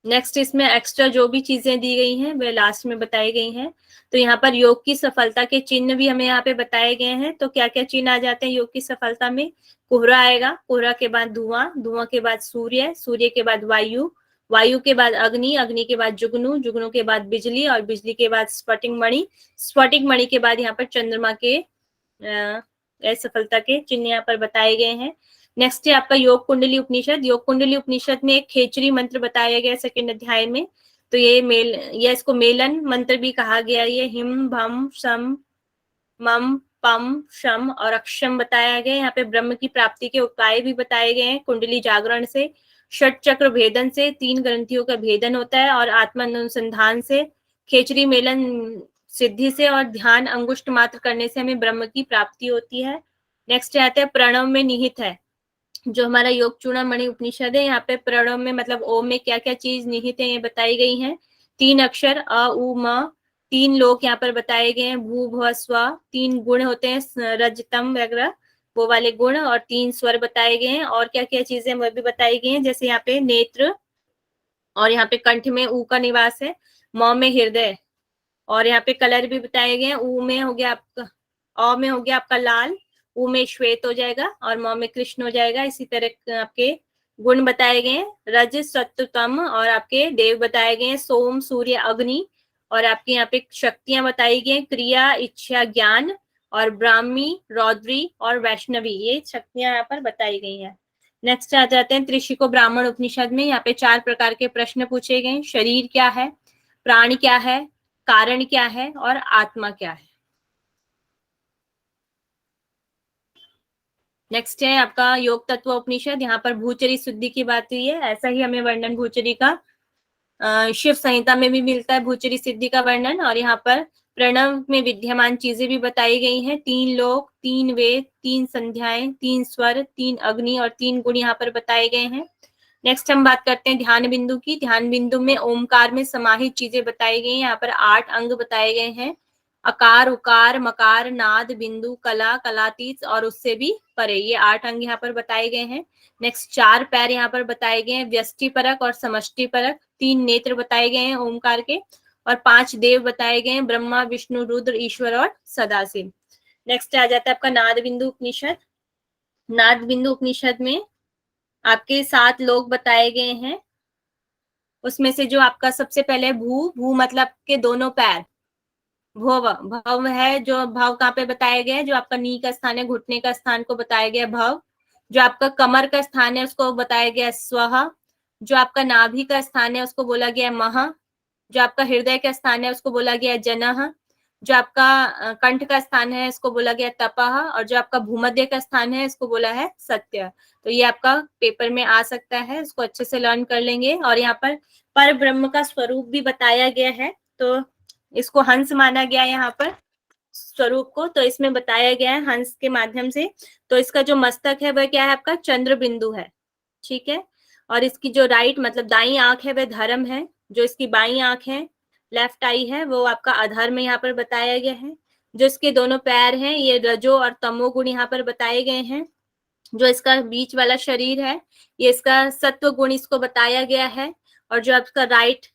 नेक्स्ट इसमें एक्स्ट्रा जो भी चीजें दी गई हैं वे लास्ट में बताई गई हैं। तो यहाँ पर योग की सफलता के चिन्ह भी हमें यहाँ पे बताए गए हैं। तो क्या क्या चिन्ह आ जाते हैं योग की सफलता में? कोहरा आएगा, कोहरा के बाद धुआं, धुआं के बाद सूर्य, सूर्य के बाद वायु, वायु के बाद अग्नि, अग्नि के बाद जुगनू, जुगनू के बाद बिजली और बिजली के बाद स्फटिक मणि, स्फटिक मणि के बाद यहाँ पर चंद्रमा के सफलता के चिन्ह यहाँ पर बताए गए हैं। नेक्स्ट है आपका योग कुंडली उपनिषद। योग कुंडली उपनिषद में एक खेचरी मंत्र बताया गया सेकंड अध्याय में। तो ये इसको मेलन मंत्र भी कहा गया। ये हिम, भम, शम, मम, पम, शम और अक्षम बताया गया। यहाँ पे ब्रह्म की प्राप्ति के उपाय भी बताए गए हैं। कुंडली जागरण से, षट चक्र भेदन से 3 ग्रंथियों का भेदन होता है, और आत्मा अनुसंधान से, खेचरी मेलन सिद्धि से और ध्यान अंगुष्ठ मात्र करने से हमें ब्रह्म की प्राप्ति होती है। नेक्स्ट आता है प्रणव में निहित है। जो हमारा योग चूड़ामणि उपनिषद है, यहाँ पे प्रणव में मतलब ओम में क्या क्या चीज निहित है ये बताई गई है। 3 अक्षर अ, उ, म, 3 लोक यहाँ पर बताए गए हैं, भू, भुव, स्व। 3 गुण होते हैं, रजतम वगैरह वो वाले गुण, और 3 स्वर बताए गए हैं। और क्या क्या चीजें वो भी बताई गई हैं, जैसे यहाँ पे नेत्र, और यहाँ पे कंठ में ऊ का निवास है, म में हृदय, और यहाँ पे कलर भी बताए गए हैं। ऊ में हो गया आपका, अ में हो गया आपका लाल, ऊ में श्वेत हो जाएगा, और म में कृष्ण हो जाएगा। इसी तरह आपके गुण बताए गए हैं, रज, सत्व, तम, और आपके देव बताए गए हैं, सोम, सूर्य, अग्नि, और आपके यहाँ पे शक्तियां बताई गई हैं, क्रिया, इच्छा, ज्ञान, और ब्राह्मी, रौद्री और वैष्णवी, ये शक्तियां यहाँ पर बताई गई हैं। नेक्स्ट आ जाते हैं त्रिशिको ब्राह्मण उपनिषद में। यहाँ पे 4 प्रकार के प्रश्न पूछे गए। शरीर क्या है, प्राण क्या है, कारण क्या है और आत्मा क्या है। नेक्स्ट है आपका योग तत्व उपनिषद। यहाँ पर भूचरी शुद्धि की बात हुई है। ऐसा ही हमें वर्णन भूचरी का शिव संहिता में भी मिलता है, भूचरी सिद्धि का वर्णन। और यहाँ पर प्रणव में विद्यमान चीजें भी बताई गई हैं, 3 लोक, 3 वेद, 3 संध्याएं, 3 स्वर, 3 अग्नि और 3 गुण यहाँ पर बताए गए हैं। नेक्स्ट हम बात करते हैं ध्यान बिंदु की। ध्यान बिंदु में ओमकार में समाहित चीजें बताई गई हैं। यहाँ पर 8 अंग बताए गए हैं, अकार, उकार, मकार, नाद, बिंदु, कला, कलातीत और उससे भी परे, ये 8 अंग यहाँ पर बताए गए हैं। नेक्स्ट 4 पैर यहाँ पर बताए गए हैं, व्यष्टि परक और समष्टि परक। 3 नेत्र बताए गए हैं ओमकार के, और 5 देव बताए गए हैं, ब्रह्मा, विष्णु, रुद्र, ईश्वर और सदाशिव। नेक्स्ट आ जाता है आपका नाद बिंदु उपनिषद। नाद बिंदु उपनिषद में आपके 7 लोक बताए गए हैं। उसमें से जो आपका सबसे पहले भू, भू मतलब के दोनों पैर, भव, भव है, जो भव कहाँ पे बताया गया है, जो आपका नी का स्थान है, घुटने का स्थान को बताया गया भव। जो आपका कमर का स्थान है उसको बताया गया स्वह। जो आपका नाभि का स्थान है उसको बोला गया मह। जो आपका हृदय का स्थान है उसको बोला गया जनः। जो आपका कंठ का स्थान है इसको बोला गया तपह, और जो आपका भूमध्य का स्थान है इसको बोला है सत्य। तो ये आपका पेपर में आ सकता है, इसको अच्छे से लर्न कर लेंगे। और यहाँ पर ब्रह्म का स्वरूप भी बताया गया है, तो इसको हंस माना गया है यहाँ पर स्वरूप को, तो इसमें बताया गया है हंस के माध्यम से। तो इसका जो मस्तक है वह क्या है आपका चंद्र बिंदु है, ठीक है। और इसकी जो राइट मतलब दाई आंख है वह धर्म है, जो इसकी बाई आंख है लेफ्ट आई है वो आपका अधर्म में यहाँ पर बताया गया है। जो इसके दोनों पैर हैं ये रजो और तमो गुण यहाँ पर बताए गए हैं। जो इसका बीच वाला शरीर है ये इसका सत्व गुण इसको बताया गया है। और जो आपका राइट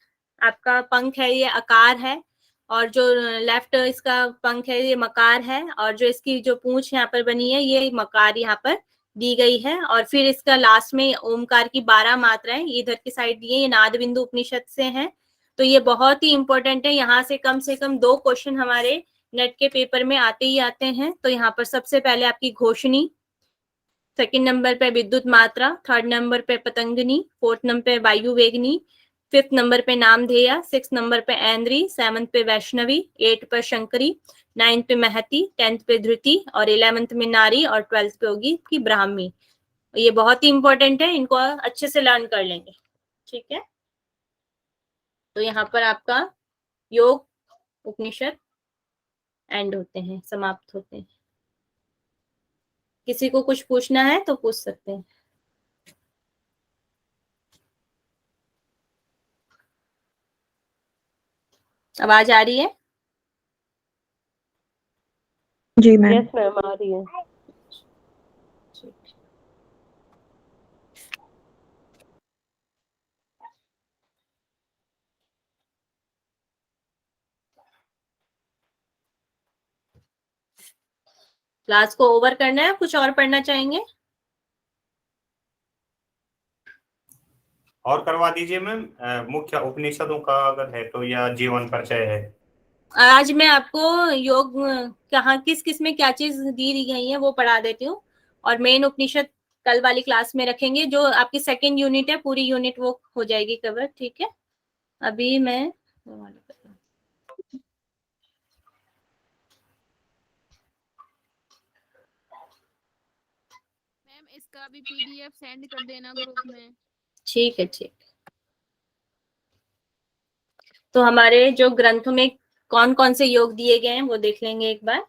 आपका पंख है ये आकार है, और जो लेफ्ट इसका पंख है ये मकार है, और जो इसकी जो पूंछ यहाँ पर बनी है ये मकार यहाँ पर दी गई है। और फिर इसका लास्ट में ओमकार की 12 मात्राएं इधर की साइड दी है, ये नाद बिंदु उपनिषद से हैं। तो ये बहुत ही इंपॉर्टेंट है, यहाँ से कम 2 क्वेश्चन हमारे नेट के पेपर में आते ही आते हैं। तो यहाँ पर सबसे पहले आपकी घोषणी, सेकंड नंबर पे विद्युत मात्रा, थर्ड नंबर पे पतंगनी, फोर्थ नंबर पे वायु वेगनी, फिफ्थ नंबर पे नामधेया, सिक्स नंबर पे ऐन्द्री, सेवंथ पे वैष्णवी, 8 पे शंकरी, 9th पे महती, 10th पे धृति, और 11th में नारी, और 12th पे होगी की ब्राह्मी। ये बहुत ही इंपॉर्टेंट है, इनको अच्छे से लर्न कर लेंगे, ठीक है। तो यहाँ पर आपका योग उपनिषद एंड होते हैं, समाप्त होते हैं। किसी को कुछ पूछना है तो पूछ सकते हैं। आवाज आ रही है? जी मैम। यस मैम आ रही है। क्लास को ओवर करना है, कुछ और पढ़ना चाहेंगे? और करवा दीजिए मैम, मुख्य उपनिषदों का अगर है तो, या जीवन परिचय है। आज मैं आपको योग कहाँ किस किस में क्या चीज दी गई है वो पढ़ा देती हूँ, और मेन उपनिषद कल वाली क्लास में रखेंगे। जो आपकी सेकंड यूनिट है पूरी यूनिट वो हो जाएगी कवर, ठीक है। अभी मैं मैम इसका भी PDF सेंड कर देना ग्रुप में। ठीक है, ठीक। तो हमारे जो ग्रंथों में कौन कौन से योग दिए गए हैं वो देख लेंगे एक बार।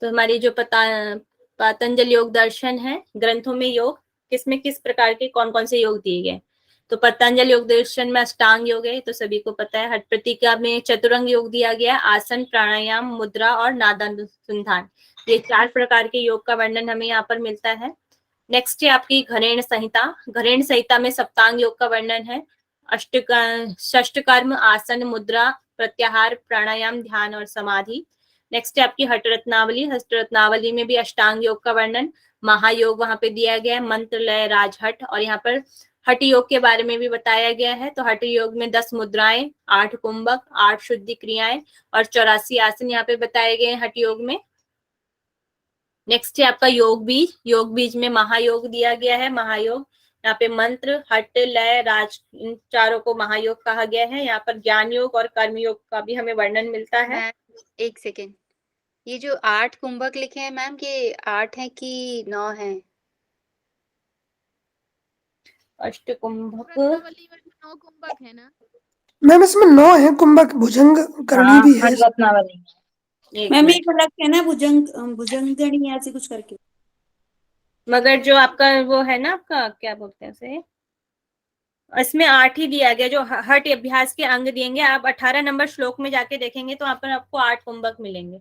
तो हमारी जो पतंजलि योग दर्शन है, ग्रंथों में योग किसमें किस प्रकार के कौन कौन से योग दिए गए। तो पतंजलि योग दर्शन में अष्टांग योग है, तो सभी को पता है। हठ प्रतिज्ञा में चतुरंग योग दिया गया, आसन, प्राणायाम, मुद्रा और नादानुसंधान, ये 4 प्रकार के योग का वर्णन हमें यहाँ पर मिलता है। नेक्स्ट है आपकी घरेण संहिता। घरेण संहिता में सप्तांग योग का वर्णन है। षष्टकर्म, आसन, मुद्रा, प्रत्याहार, प्राणायाम, ध्यान और समाधि। नेक्स्ट है आपकी हठ रत्नावली। हठ रत्नावली में भी अष्टांग योग का वर्णन, महायोग वहां पे दिया गया है, मंत्र, लय, राजहट। और यहाँ पर हठ योग के बारे में भी बताया गया है। तो हठ योग में 10 मुद्राएं, 8 कुंभक, 8 शुद्धि क्रियाएं और 84 आसन यहाँ पे बताए गए हैं हठ योग में। नेक्स्ट है आपका योग बीज। योग बीज में महायोग दिया गया है। महायोग यहाँ पे मंत्र, हट, लय, राज, इन चारों को महायोग कहा गया है। यहाँ पर ज्ञान योग और कर्म योग का भी हमें वर्णन मिलता है। एक सेकेंड, ये जो 8 कुंभक लिखे हैं मैम, ये 8 है कि 9 है? अष्ट कुंभक, 9 कुंभक है ना मैम? इसमें 9 है कुंभक, भुजंग करणी भी है। मैम एक अलग है ना, भुजंगणी ऐसे कुछ करके। मगर जो आपका वो है ना, आपका क्या बोलते हैं उसे, इसमें 8 ही दिया गया। जो हठ अभ्यास के अंग देंगे आप 18 नंबर श्लोक में जाके देखेंगे तो वहां पर आपको 8 कुंभक मिलेंगे।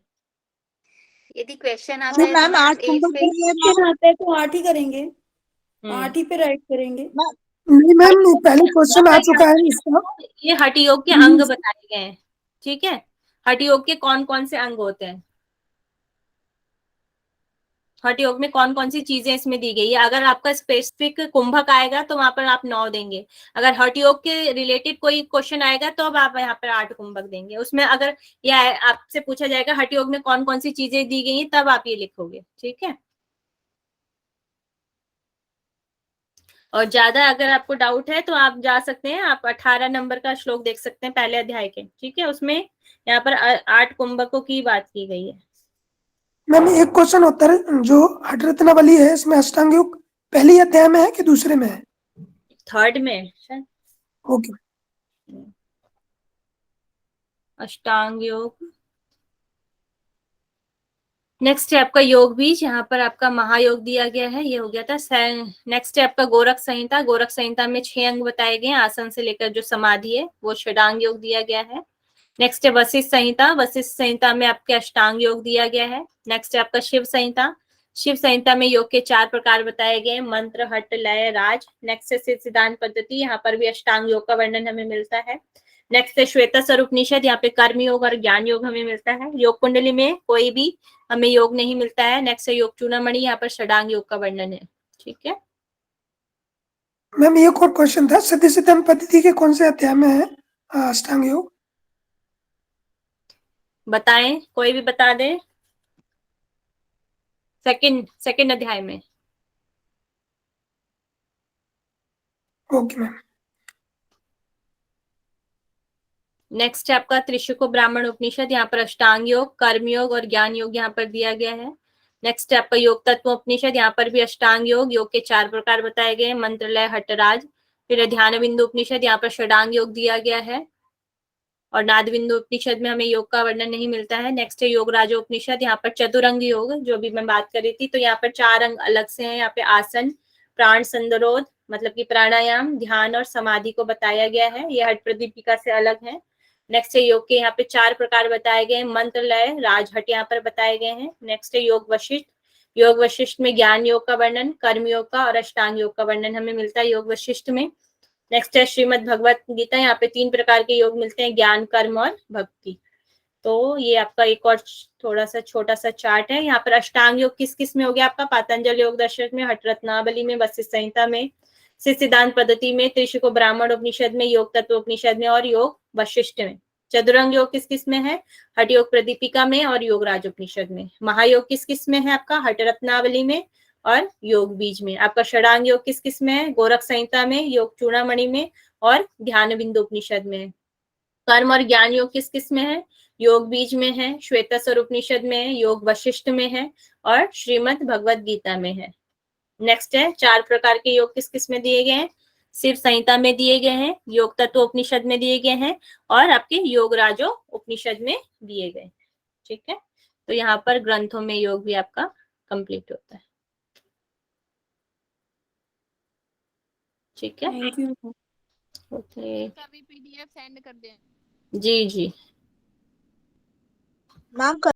यदि क्वेश्चन आता है मैम 8 कुंभक आता है तो 8 ही करेंगे, 8 ही पे राइट करेंगे। नहीं मैम, पहले क्वेश्चन आ चुका है इसका। ये हठ योग के अंग बताए गए हैं, ठीक है। हठ योग के कौन कौन से अंग होते हैं, हठ योग में कौन कौन सी चीजें इसमें दी गई है। अगर आपका स्पेसिफिक कुंभक आएगा तो वहां पर आप 9 देंगे। अगर हठ योग के रिलेटेड कोई क्वेश्चन आएगा तो अब आप यहाँ पर 8 कुंभक देंगे। उसमें अगर यह आपसे पूछा जाएगा हठ योग में कौन कौन सी चीजें दी गई हैं, तब आप ये लिखोगे, ठीक है। और ज्यादा अगर आपको डाउट है तो आप जा सकते हैं, आप 18 नंबर का श्लोक देख सकते हैं पहले अध्याय के, ठीक है। उसमें यहाँ पर 8 कुंभकों की बात की गई है। मैम एक क्वेश्चन होता है, जो हठरत्नावली है इसमें अष्टांग योग पहले अध्याय में है कि दूसरे में है? 3rd में शायद। ओके। अष्टांग योग। नेक्स्ट है आपका योग बीज, यहाँ पर आपका महायोग दिया गया है, ये हो गया था। नेक्स्ट है आपका गोरख संहिता। गोरख संहिता में 6 अंग बताए गए हैं, आसन से लेकर जो समाधि है वो षडांग योग दिया गया है। नेक्स्ट है वशिष्ठ संहिता। वशिष्ठ संहिता में आपके अष्टांग योग दिया गया है। नेक्स्ट है आपका शिव संहिता। शिव संहिता में योग के 4 प्रकार बताए गए, मंत्र, हट, लय, राज। नेक्स्ट है सिद्धांत पद्धति, यहाँ पर भी अष्टांग योग का वर्णन हमें मिलता है। नेक्स्ट है श्वेतास्वर उपनिषद, यहाँ पे कर्म योग और ज्ञान योग हमें मिलता है। योग कुंडली में कोई भी हमें योग नहीं मिलता है। नेक्स्ट है योग चूड़ामणि, यहाँ पर षडांग योग का वर्णन है, ठीक है। मैम एक और क्वेश्चन था, सती सिद्धांत पद्धति के कौन से अध्याय में है अष्टांग योग? बताएं, कोई भी बता दे। सेकंड अध्याय में। Okay ma'am. नेक्स्ट है आपका त्रिशुको ब्राह्मण उपनिषद, यहाँ पर अष्टांग योग, कर्म योग और ज्ञान योग यहाँ पर दिया गया है। नेक्स्ट है आपका योग तत्व उपनिषद, यहाँ पर भी अष्टांग योग, योग के 4 प्रकार बताए गए, मंत्र, लय, हटराज। फिर ध्यान बिंदु उपनिषद, यहाँ पर षडांग योग दिया गया है। और नाद बिंदु उपनिषद में हमें योग का वर्णन नहीं मिलता है। नेक्स्ट है योग राजोपनिषद, यहाँ पर चतुरंग योग, जो भी मैं बात कर रही थी, तो यहाँ पर 4 अंग अलग से हैं। यहाँ पे आसन, प्राण संरोध मतलब कि प्राणायाम, ध्यान और समाधि को बताया गया है, ये हट प्रदीपिका से अलग है। नेक्स्ट है योग के यहाँ पे 4 प्रकार बताए गए, मंत्र, लय, राज, हट यहाँ पर बताए गए हैं। नेक्स्ट है योग वशिष्ठ। योग वशिष्ठ में ज्ञान योग का वर्णन, कर्म योग का और अष्टांग योग का वर्णन हमें मिलता है योग वशिष्ठ में। नेक्स्ट है श्रीमद् भगवत गीता, यहाँ पे 3 प्रकार के योग मिलते हैं, ज्ञान, कर्म और भक्ति। तो ये आपका एक और थोड़ा सा छोटा सा चार्ट है। यहाँ पर अष्टांग योग किस किस में हो गया आपका, पातंजल योग दर्शन में, हठरत्नावली में, वशिष्ठ संहिता में, सिद्धांत पद्धति में, त्रिशुको ब्राह्मण उपनिषद में, योग तत्व उपनिषद में और योग वशिष्ठ में। चतुरंग योग किस किस में है, हठ योग प्रदीपिका में और योग राज उपनिषद में। महायोग किस किस में है आपका, हठरत्नावली में और योग बीज में। आपका षडांग योग किस किस में है, गोरख संहिता में, योग चूड़ामणि में और ध्यान बिंदु उपनिषद में। कर्म और ज्ञान योग किस किस में है, योग बीज में है, श्वेतास्वर उपनिषद में है, योग वशिष्ठ में है और श्रीमद् भगवत गीता में है। नेक्स्ट है 4 प्रकार के योग किस किस में दिए गए हैं, शिव संहिता में दिए गए हैं, योग तत्व उपनिषद में दिए गए हैं और आपके योग राजो उपनिषद में दिए गए, ठीक है। तो यहाँ पर ग्रंथों में योग भी आपका कंप्लीट होता है, ठीक है। Thank you. ओके, इसका भी PDF सेंड कर दें। जी जी मैम